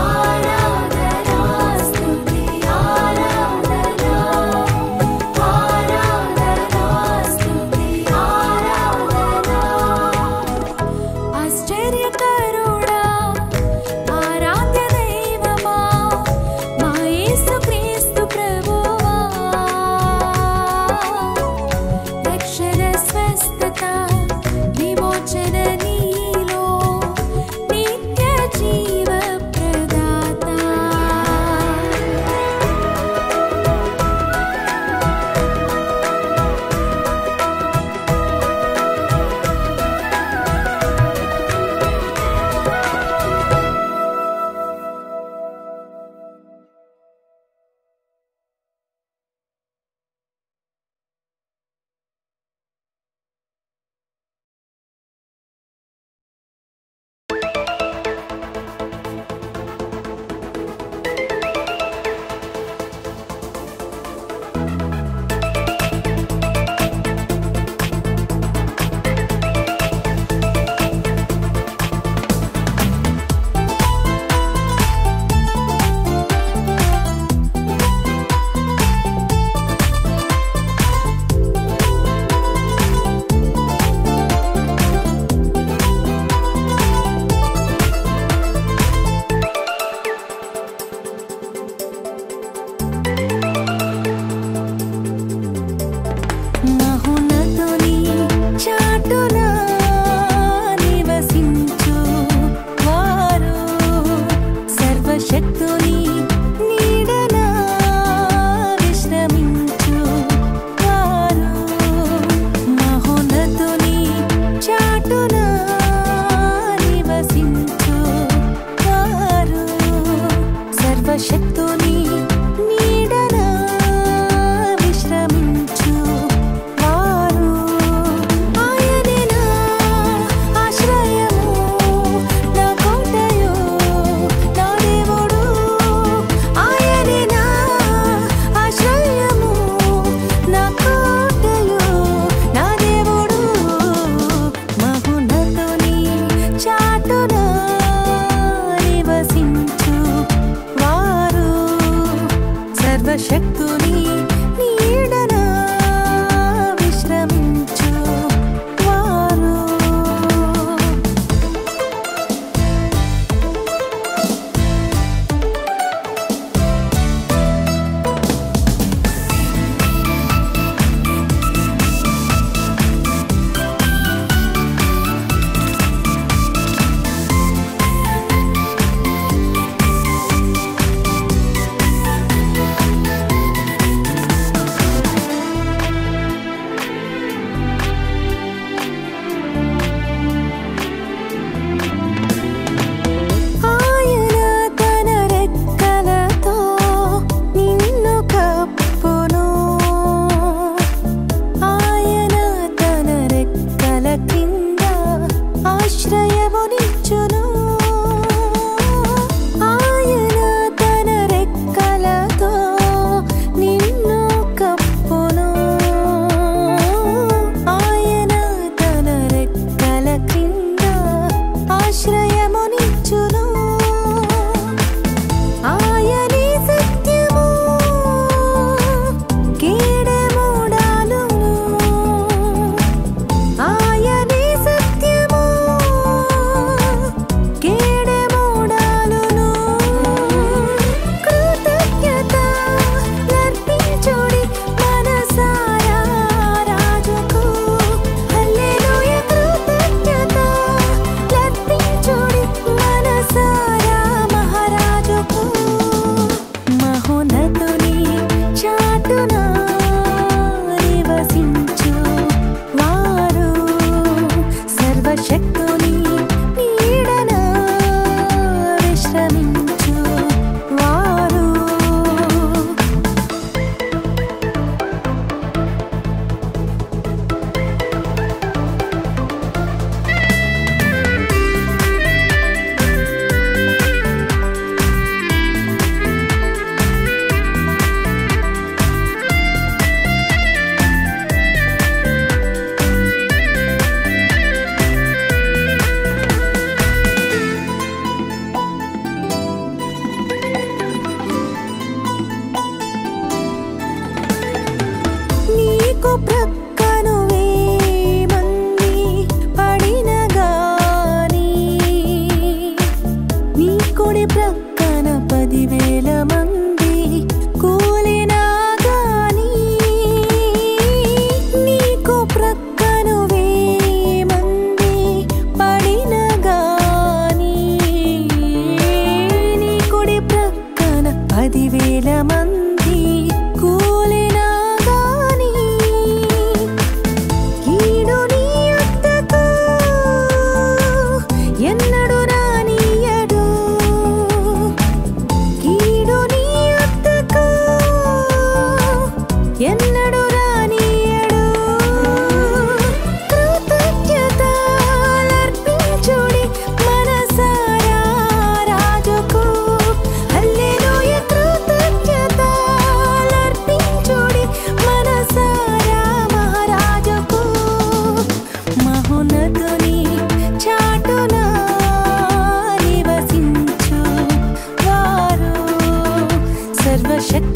Speaker 1: ఆరాధనా స్తుతి ఆరాధనా ఆరాధనా స్తుతి ఆరాధనా ఆశ్చర్యకరుడా ఆరాధ్య దైవమా మా యేసుక్రీస్తు ప్రభువా రక్షణ స్వస్థత విమోచన నీలో నిత్య జీవ ప్రదాత మహోన్నతుని చాటున నివసించు వారు సర్వశక్తుని నీడన విశ్రమించు వారు మహోన్నతుని చాటున నివసించు వారు సర్వశక్తుని నీడన విశ్రమించు వారు ఆయనే నా ఆశ్రయము నా కోటయు నా దేవుడు ఆయనే నా ఆశ్రయము నా కోటయు నా దేవుడు మహోన్నతుని చాటున నివసించు వారు సర్వశక్తుని నీడన విశ్రమించు వారు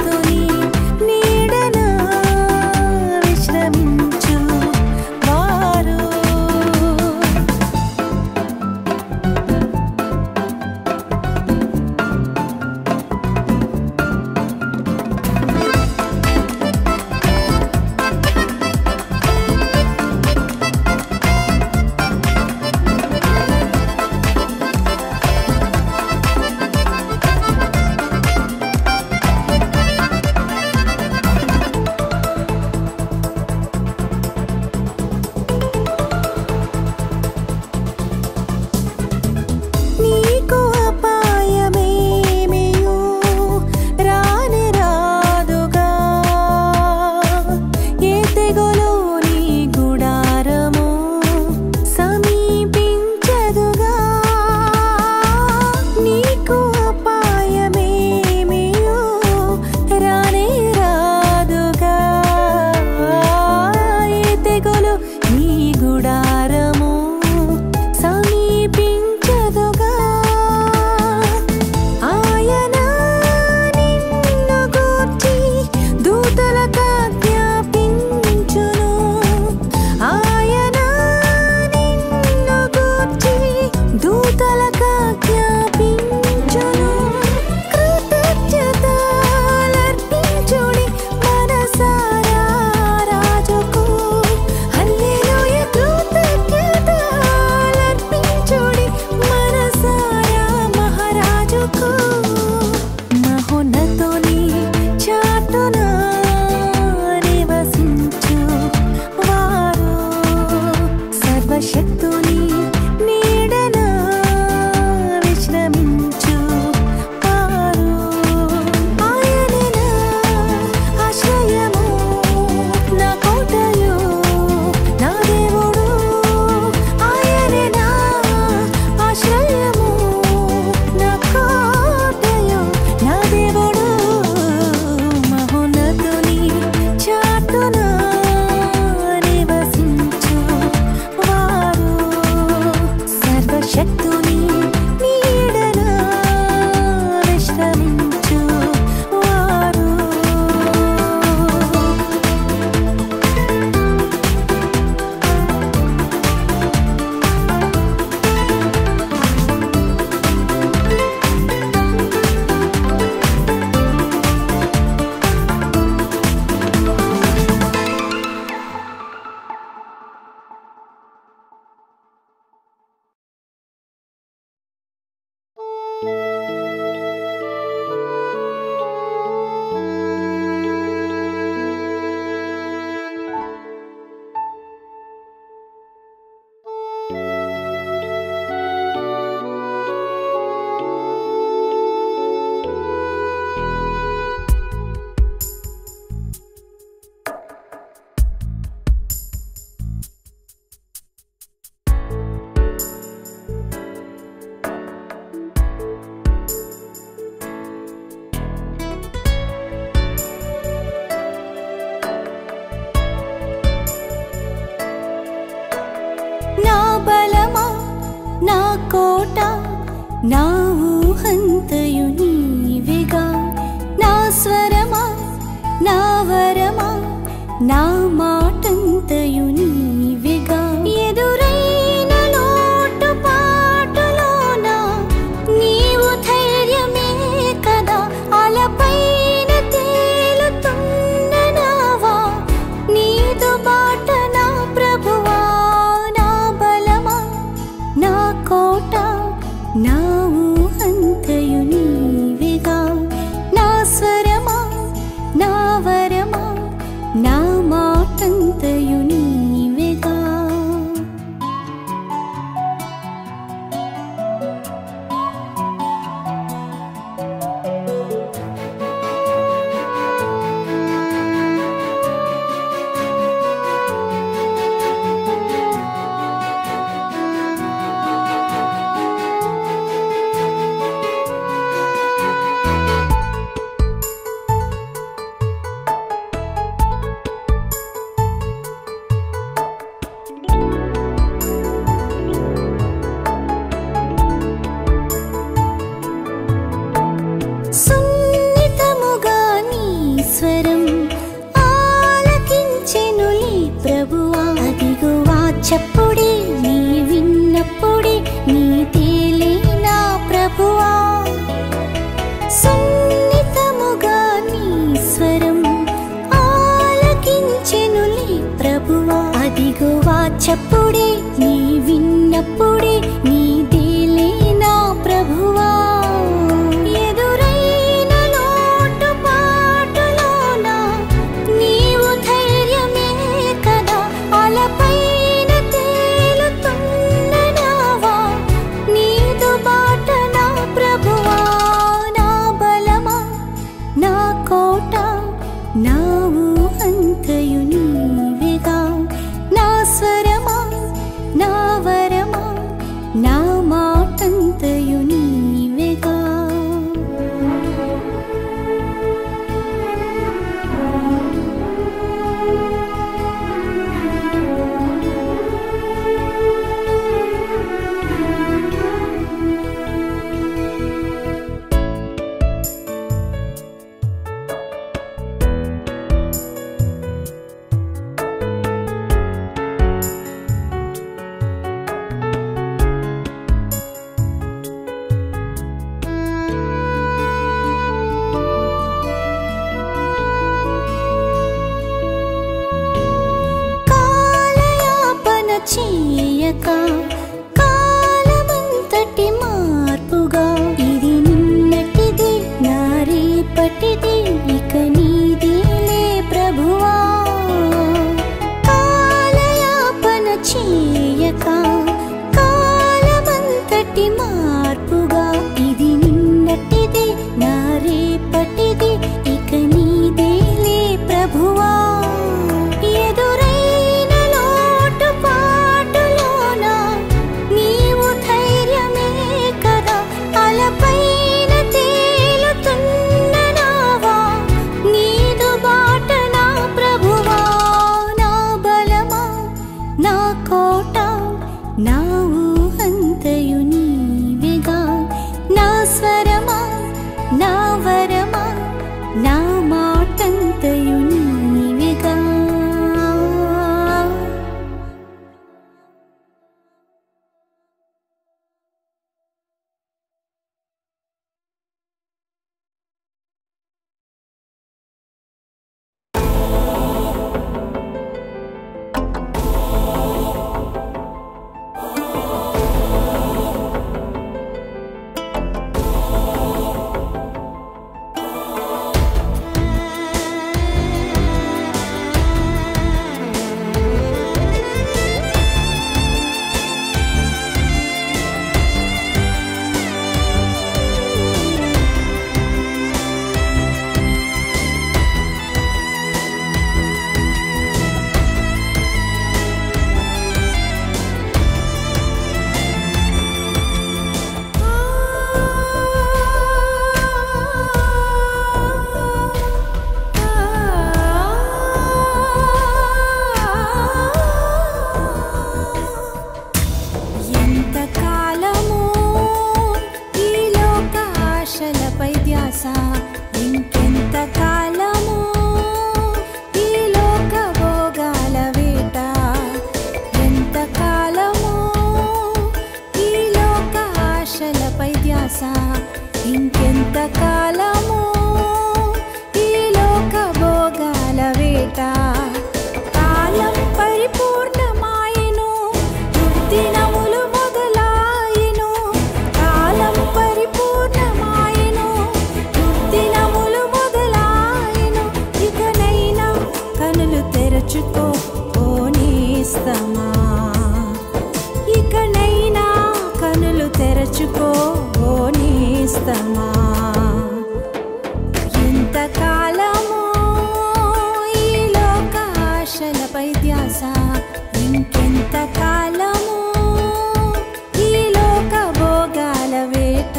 Speaker 1: మహోన్నతుని నీడన విశ్రమించు వారు. నీకు అపాయమేమియు రాని రాదుగా, ఏ తెగులు నీ గుడారము సమీపించదుగా. నీకు అపాయమేమియు రాని రాదుగా, ఏ తెగులు నీ గుడారము సమీపించదుగా. ఆయన నిన్ను గూర్చి దూతలకాజ్ఞాపించును. ఆయన నిన్ను గూర్చి దూతలకాజ్ఞాపించును. కృతజ్ఞతలర్పించుడి మనసారా రాజుకు. హల్లెలూయా కృతజ్ఞతలర్పించుడి మనసారా మహారాజుకు. మహోన్నతుని చాటున నివసించు వారు, సర్వశక్తుని నీడన విశ్రమించు వారు. ఆయనే నా ఆశ్రయము, నా కోటయు, నా దేవుడు. ఆయనే నా ఆశ్రయము, నా కోటయు, నా దేవుడు. మహోన్నతుని చాటున నివసించు వారు, సర్వశక్తుని నీడన విశ్రమించు వారు. నా బలమా, నా కోట, నా ఊహంతయు నీవేగా. నా స్వరమా, నా వరమా, నా మాటంతయు నీవేగా. ఎదురైన లోటుపాటులోన నీవు ధైర్యమే కదా. అలపైన తేలుతున్న నావా, నీదు బాట నా ప్రభువా. నా బలమా, నా కోట, నా ఊహంతయు నీవేగా. నా స్వరమా, నా వరమా, నా మాటంతయు నీవే. స్వరం ఆలకించెనులే ప్రభువా. అదిగో ఆ చప్పుడే నీ విన్నప్పుడే నీ తేలే నా ప్రభువా. సున్నితముగా నీ స్వరం ఆలకించెనులే ప్రభువా. అదిగో ఆ చప్పుడే నీ విన్నప్పుడే నీ తేలే నా ప్రభువా. ఎదురైన లోటుపాటులోన నీవు ధైర్యమే కదా. అలపైన తేలుతున్న నావా నీదు బాట నా ప్రభువా. నా బలమా నా కోట నా ఊహంతయు నీవేగా. నా స్వరమా నా వరమా నా మాటంతయు నీవేగా. కాలయాపన చేయక కాలమంతటి మార్పుగా ఇది నిన్నటిది నా రేపటిది ఇక నీదేలే ప్రభువా. కాలయాపన చేయక కాలమంతటి మార్పుగా ఇది నిన్నటిది నా రేపటిది ఇక నీదేలే ప్రభువా. ఎదురైన లోటుపాటులోన నీవు ధైర్యమే కదా. అలపైన తేలుతున్న నావా నీదు బాట నా ప్రభువా. నా బలమా నా కోట నా ఊహంతయు నీవేగా. నా స్వరమా నా వరమా నా మాటంతయు నీవేగా. ఎంతకాలము ఈ లోక ఆశలపై ధ్యాస. ఇంకెంతకాలము ఈ లోక భోగాల వేట. ఎంతకాలము ఈ లోక ఆశలపై ధ్యాస. ఇంకెంతకాలము ఈ లోక భోగాల వేట. కాలం పరిపూర్ణమాయెను దుర్దినములు మొదలాయెను. కాలం పరిపూర్ణమాయెను దుర్దినములు మొదలాయెను. ఇకనైనా కనులు తెరచుకో ఓ నేస్తమా. ఇకనైనా కనులు తెరచుకో ఓ నేస్తమా. ఎంతకాలము ఈ లోక ఆశలపై ధ్యాస. ఇంకెంతకాలము ఈ లోక భోగాల వేట.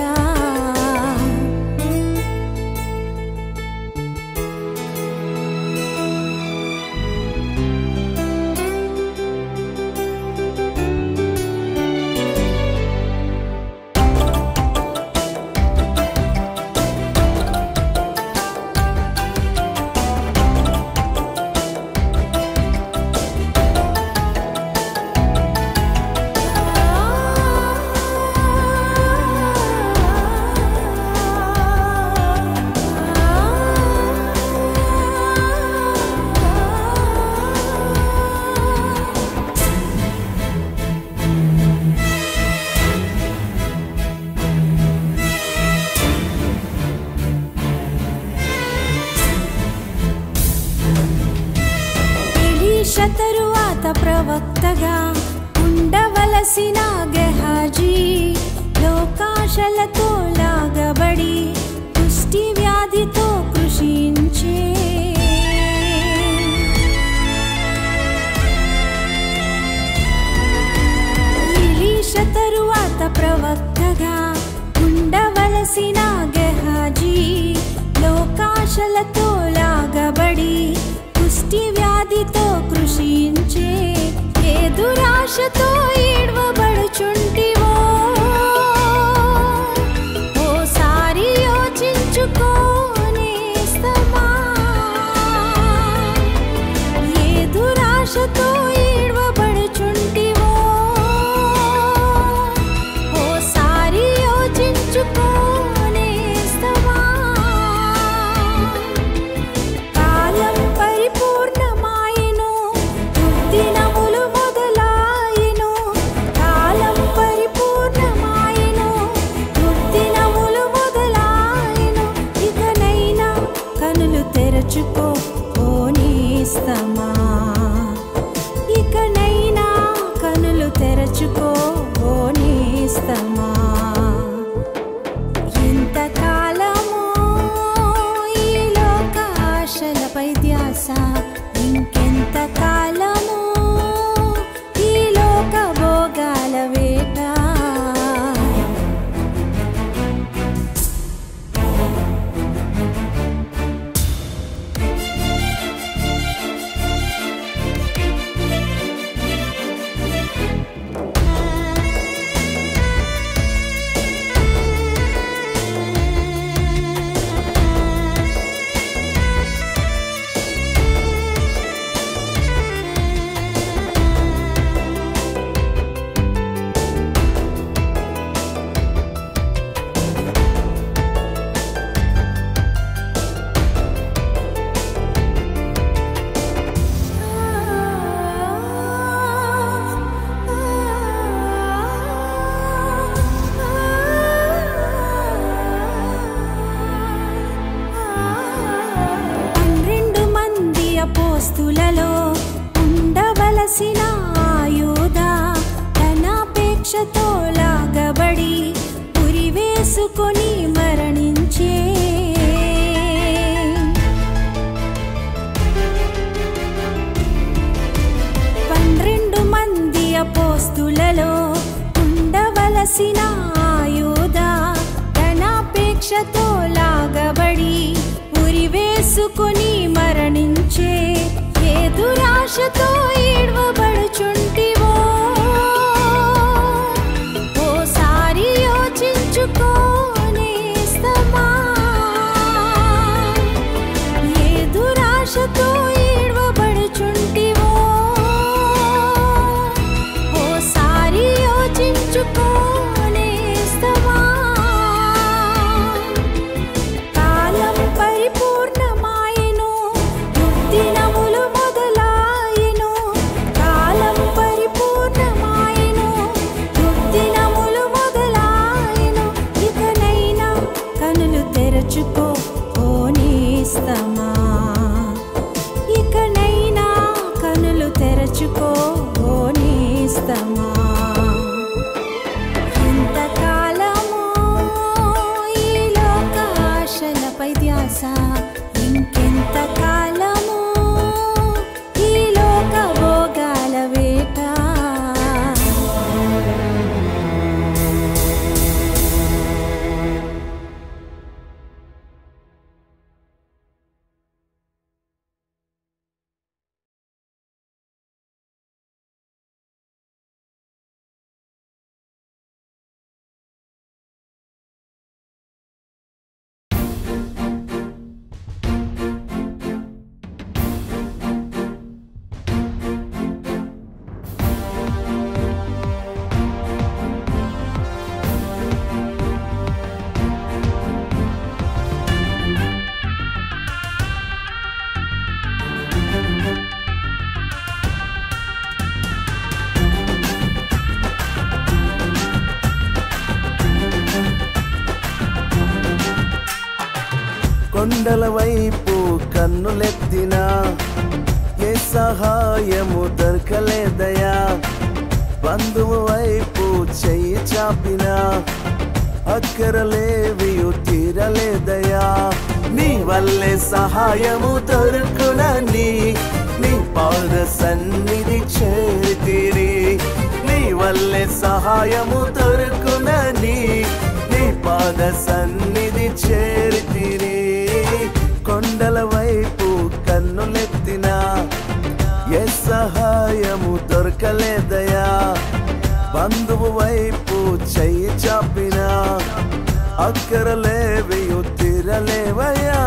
Speaker 1: తరువాత ప్రవక్తగా ఉండవలసిన గెహాజీ లోకాశలతో లాగబడి కుష్టి వ్యాధితో కృషించే. ఎలీషా తరువాత ప్రవక్తగా ఉండవలసిన గెహాజీ లోకాశలతో లాగబడి కుష్టి వ్యాధితో కృషించే. ఏ దురాశతో ఈడ్వబడుచుంటివో ఓసారి యోచించుకోనేస్తమా. ఏ దురాశతో ఈడ్వబడుచుంటివో ఓసారి యోచించుకోనేస్తమా. కాలం పరిపూర్ణమాయెను, దుర్దినములు మొదలాయెను. కాలం పరిపూర్ణమాయెను, దుర్దినములు మొదలాయెను. ఇకనైనా కనులు తెరచుకో ఓ నేస్తమా. ఇకనైనా కనులు తెరచుకో ఓ నేస్తమా. ఎంతకాలమో ఈ లోక ఆశలపై ధ్యాస, ఇంకెంత కాలమో ఈ లోక భోగాల వేట. అపోస్తులలో ఉండవలసిన యూదా ధనాపేక్షతో లాగబడి ఉరివేసుకొని మరణించే. 12 మంది అపోస్తులలో ఉండవలసిన యూదా ధనాపేక్షతో లాగబడి ఉరివేసుకొని మరణించే. ఏ దురాశతో ఈడ్వబడుచుంటివో ఓసారి యోచించుకోనేస్తమా. ఏ దురాశతో ఈడ్వబడుచుంటివో ఓసారి యోచించుకోనేస్తమా. కాలం పరిపూర్ణమాయెను, దుర్దినములు మొదలాయెను. కాలం పరిపూర్ణమాయెను, దుర్దినములు మొదలాయెను. ఇకనైనా కనులు తెరచుకో ఓ నేస్తమా. ఇకనైనా కనులు తెరచుకో ఓ నేస్తమా. ఎంతకాలమో ఈ లోక ఆశలపై ధ్యాస, ఇంకెంత కాలమో ఈ లోక భోగాల వేట.
Speaker 5: కొండల వైపు కన్నులెత్తినా యేసయ్య సహాయము దొరకలేదయా బంధువు వైపు చెయ్యి చాపినా అక్కరలేవియు తీరలేదయా నీ వల్లే సహాయము దొరుకునని నీ పాద సన్నిధి చేరితిరి నీ వల్లే సహాయము దొరుకునని నీ పాద సన్నిధి చేరితిరి కొండల వైపు కన్నులెత్తినా ఏ సహాయము దొరకలేదయా బంధువు వైపు చెయ్యి చాపినా అక్కరలేవియు తీరలేవయ్యా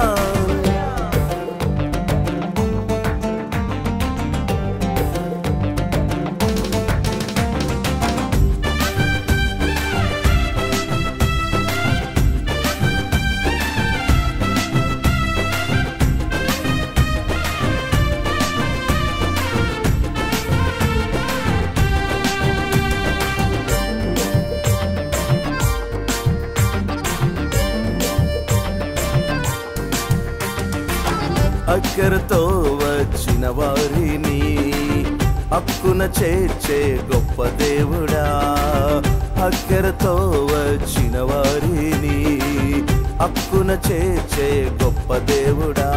Speaker 5: అక్కరతో వచ్చిన వారిని హక్కున చేర్చే గొప్ప దేవుడా అక్కరతో వచ్చిన వారిని హక్కున చేర్చే గొప్ప దేవుడా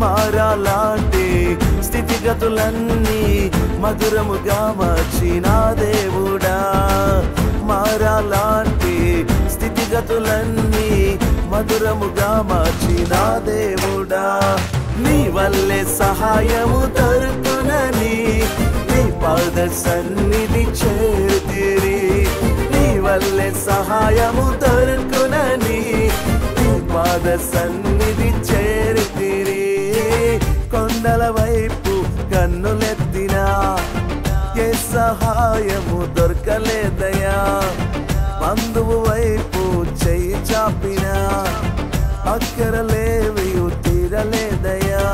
Speaker 5: మారాలాంటి స్థితిగతులన్నీ మధురముగా మార్చిన దేవుడా మారాలాంటి స్థితిగతులన్నీ మధురముగా మార్చిన దేవుడా నీ వల్లే సహాయము దొరుకునని నీ పాద సన్నిధి చేరితిరి నీ వల్లే సహాయము దొరుకునని నీ పాద సన్నిధి చేరితిరి కొండల వైపు కన్నులెత్తినా ఏ సహాయము దొరకలేదయా బంధువు వైపు చెయ్యి చాపినా అక్కరలేవియు తీరలేదయా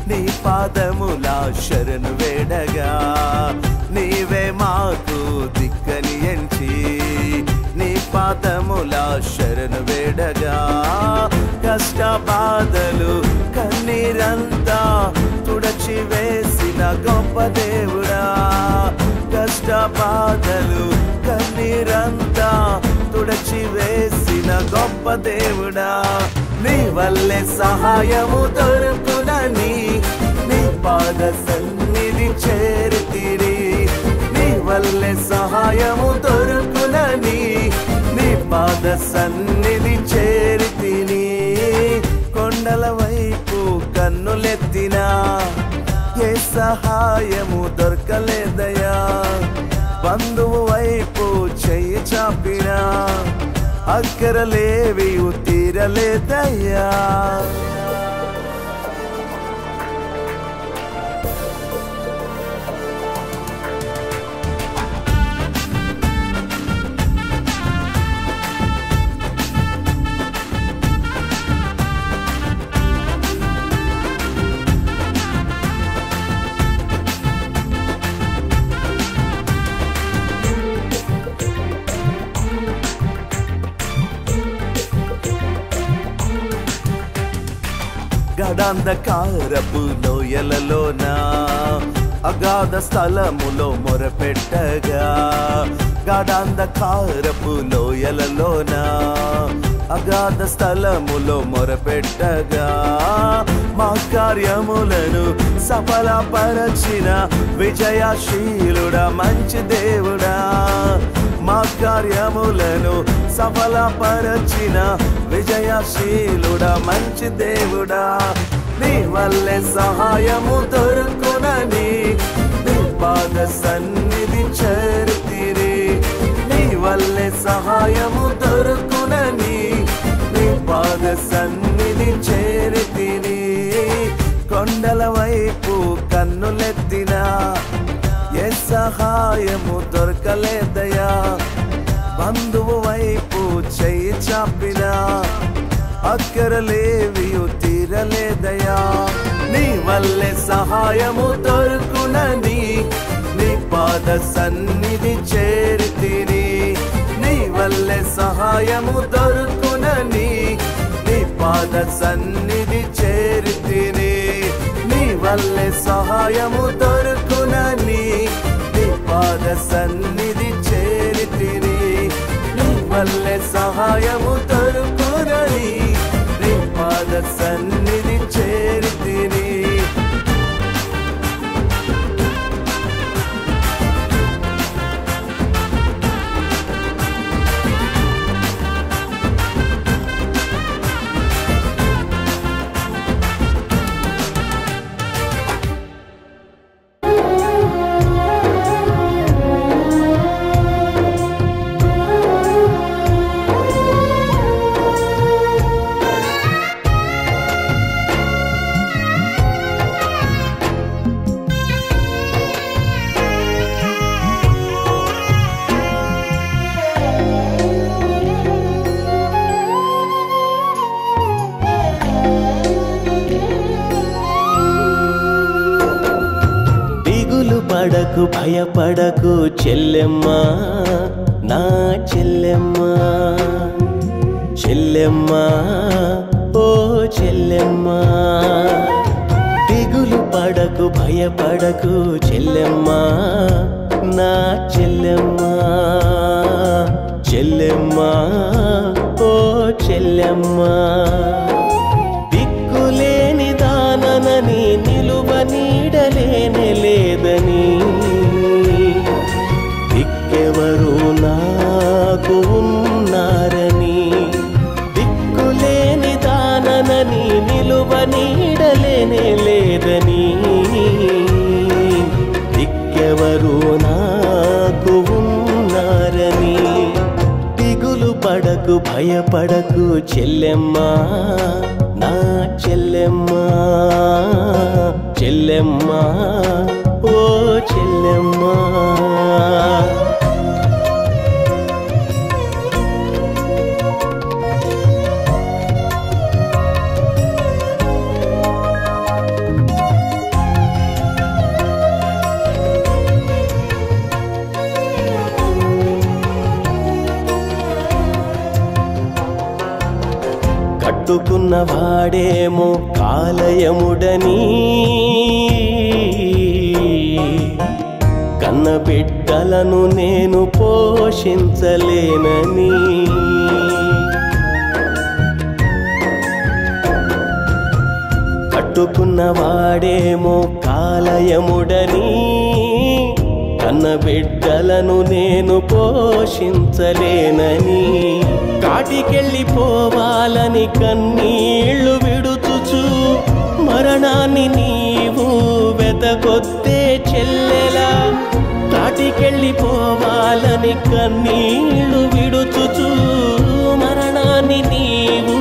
Speaker 5: నీ పాదముల శరణు వేడగా నీవే మాకు దిక్కని ఎంచి నీ పాదముల శరణు వేడగా కష్ట బాధలు కన్నీరంతా తుడచి వేసిన గొప్ప దేవుడా కష్ట బాధలు కన్నీరంతా తుడచి వేసిన గొప్ప దేవుడా నీ వల్లే సహాయము దొరుకునని నీ పాద సన్నిధి చేరితిరి నీ వల్లే సహాయము దొరుకునని నీ పాద సన్నిధి చేరితిని కొండల వైపు కన్నులెత్తినా ఏ సహాయము దొరకలేదయా బంధువు వైపు చెయ్యి చాపినా అక్కరలేవియు తీరలేదయ్యా గడాంధకారపు లోయలలోన అగాధ స్థలములో మొరపెట్టగా గడాంధకారపు లోయలలోన అగాధ స్థలములో మొరపెట్టగా మా కార్యములను సఫలపరచిన విజయశీలుడా మంచి దేవుడా మా కార్యములను సఫలపరచిన విజయశీలుడా మంచి దేవుడా నీ వల్లే సహాయము దొరుకునని నీ పాద సన్నిధి చేరితిరి నీ వల్లే సహాయము దొరుకునని నీ పాద సన్నిధి
Speaker 7: చాపినా అక్కరలేవియు తీరలేదయా. నీ వల్లే సహాయము దొరుకునని నీ పాద సన్నిధి చేరితిని. నీ వల్లే సహాయము దొరుకునని నీ పాద సన్నిధి చేరితిని. నీ వల్లే సహాయము దొరుకునని నీ పాద సన్నిధి చేరితిని. నీ వల్లే సహాయము దొరుకునని నీ పాద సన్నిధి చేరితిని.
Speaker 8: పడకు భయపడకు చెల్లెమ్మ నా చెల్లెమ్మ చెల్లెమ్మ ఓ చెల్లెమ్మ. దిగులు పడకు భయపడకు చెల్లెమ్మ నా చెల్లెమ్మ చెల్లెమ్మ ఓ చెల్లెమ్మ. దిక్కులేని దాననని నిలువ నీడలేనే లేదని దిక్కెవరు నాకు ఉన్నారని. దిక్కులేని దాననని నిలువ నీడలేనే లేదని దిక్కెవరు నాకు ఉన్నారని. దిగులు పడకు భయపడకు చెల్లెమ్మ నా చెల్లెమ్మ చెల్లెమ్మ ఓ చెల్లెమ్మ. కట్టుకున్న వాడేమో కాలయముడని కన్న బిడ్డలను నేను పోషించలేనని. కట్టుకున్న వాడేమో కాలయముడని కన్న బిడ్డలను నేను పోషించలేనని. కాటికెళ్ళిపోవాలని కన్నీళ్లు విడుచుచు మరణాన్ని నీవు వెతకొత్తే చెల్లెలా. కాటికెళ్ళిపోవాలని కన్నీళ్లు విడుచుచు మరణాన్ని నీవు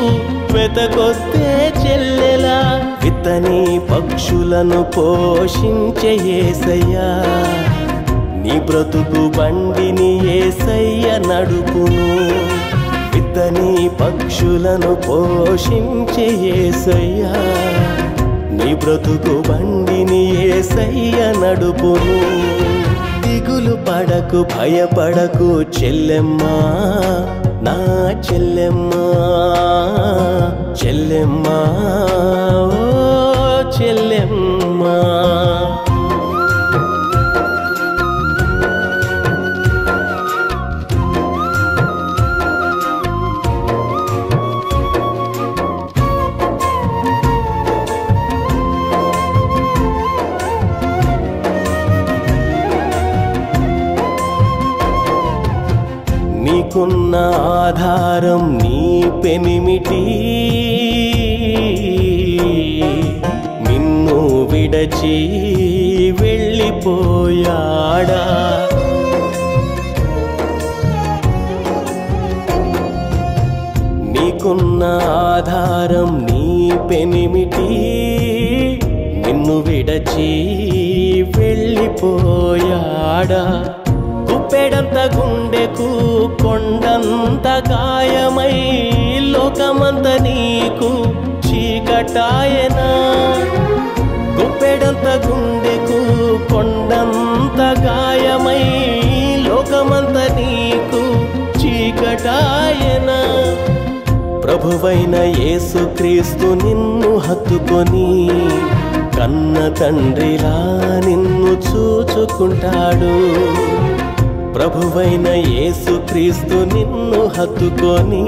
Speaker 8: వెతకొత్తే చెల్లెలా. విత్తని పక్షులను పోషించే యేసయ్యా నీ బ్రతుకు బండిని యేసయ్య నడుపును. విత్తని పక్షులను పోషించే యేసయ్యా నీ బ్రతుకు బండిని యేసయ్య నడుపును. దిగులు పడకు భయపడకు చెల్లెమ్మ నా చెల్లెమ్మ చెల్లెమ్మ ఓ చెల్లెమ్మ. నీకున్న ఆధారం నీ పెనిమిటి నిన్ను విడచి వెళ్ళిపోయాడా. నీకున్న ఆధారం నీ పెనిమిటి నిన్ను విడచి వెళ్ళిపోయాడా. గుప్పెడంత గుండెకు కొండ కొండంత గాయమై లోకమంత నీకు చీకటాయనా గుప్పెడంత గుండెకు కొండంత గాయమై లోకమంత నీకు చీకటాయనా ప్రభువైన యేసుక్రీస్తు నిన్ను హత్తుకొని కన్న తండ్రిలా నిన్ను చూచుకుంటాడు ప్రభువైన యేసుక్రీస్తు నిన్ను హత్తుకొని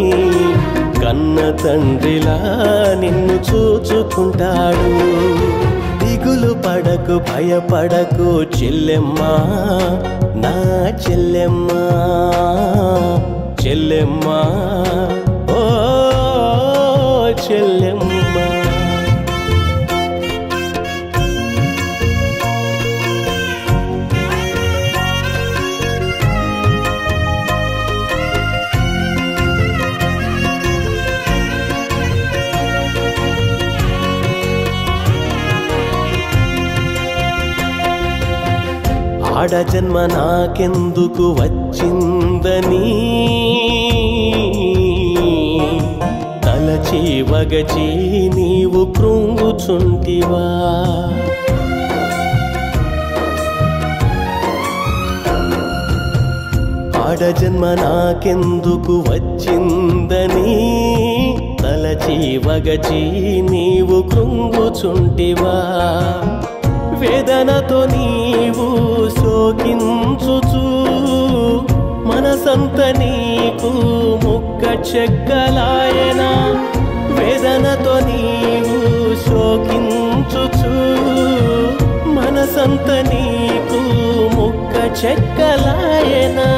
Speaker 8: కన్న తండ్రిలా నిన్ను చూచుకుంటాడు దిగులు పడకు భయపడకు చెల్లెమ్మా నా చెల్లెమ్మా చెల్లెమ్మా ఓ చెల్లెమ్మా ఆడ జన్మ నాకెందుకు వచ్చిందని తలచి వగచి నీవు కృంగుచుంటివా ఆడ జన్మ నాకెందుకు వచ్చిందని తలచి వగచి నీవు కృంగుచుంటివా వేదనతో నీవు శోకించుచు మనసంత నీకు ముక్క చెక్కలాయనా వేదనతో నీవు శోకించుచు మనసంత నీకు ముక్క చెక్కలాయనా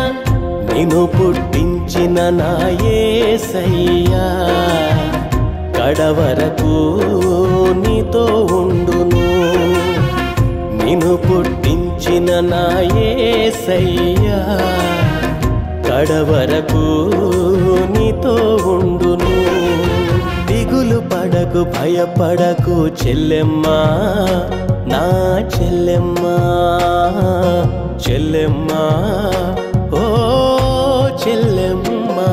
Speaker 8: నిన్ను పుట్టించిన నా యేసయ్యా కడవరకు నీతో ఉండును నిన్ను పుట్టించిన నా యేసయ్యా కడవరకు నీతో ఉండును దిగులు పడకు భయపడకు చెల్లెమ్మా నా చెల్లెమ్మా చెల్లెమ్మా ఓ చెల్లెమ్మా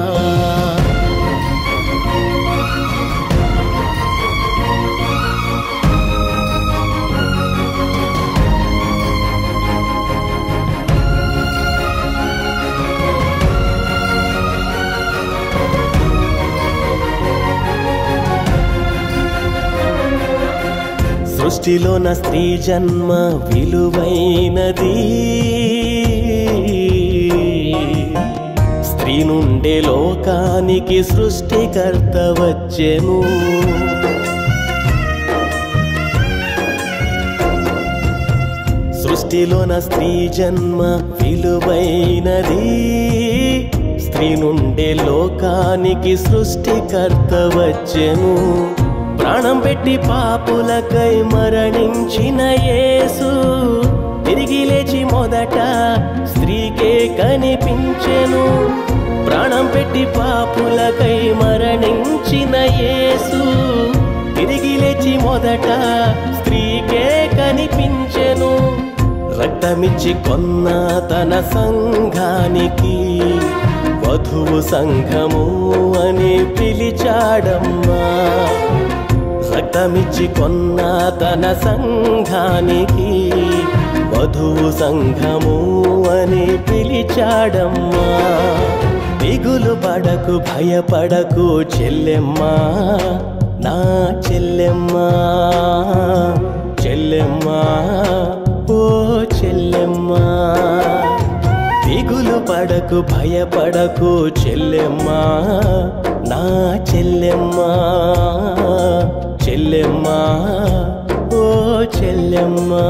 Speaker 8: సృష్టిలోన స్త్రీ జన్మ విలువైనది స్త్రీ నుండే లోకానికి సృష్టికర్త వచ్చెను సృష్టిలోన స్త్రీ జన్మ విలువైనది స్త్రీ నుండే లోకానికి సృష్టికర్త వచ్చెను ప్రాణం పెట్టి పాపులకై మరణించిన యేసు తిరిగి లేచి మొదట స్త్రీకే కనిపించెను ప్రాణం పెట్టి పాపులకై మరణించిన యేసు తిరిగి లేచి మొదట స్త్రీకే కనిపించెను రక్తమిచ్చి కొన్న తన సంఘానికి వధువు సంఘము అని పిలిచాడమ్మా రక్తమిచ్చి కొన్న తన సంఘానికి వధువు సంఘము అని పిలిచాడమ్మా దిగులు పడకు భయపడకు చెల్లెమ్మా నా చెల్లెమ్మా చెల్లెమ్మా ఓ చెల్లెమ్మా దిగులు పడకు భయపడకు చెల్లెమ్మా నా చెల్లెమ్మా చెల్లెమ్మా ఓ చెల్లెమ్మా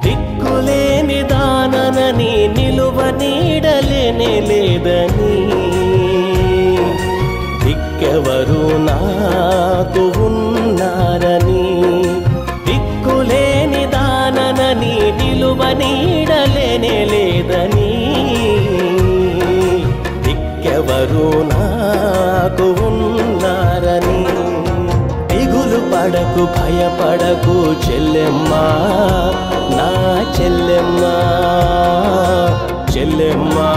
Speaker 8: దిక్కులేని దాననని నిలువ నీడలేనే లేదని దిక్కెవరు నాకు ఉన్నారని దిక్కులేని దాననని నిలువ నీడలేనే లేదని దిక్కెవరు నాకు ఉన్నారని దిగులు పడకు భయపడకు చెల్లెమ్మా నా చెల్లెమ్మా చెల్లెమ్మా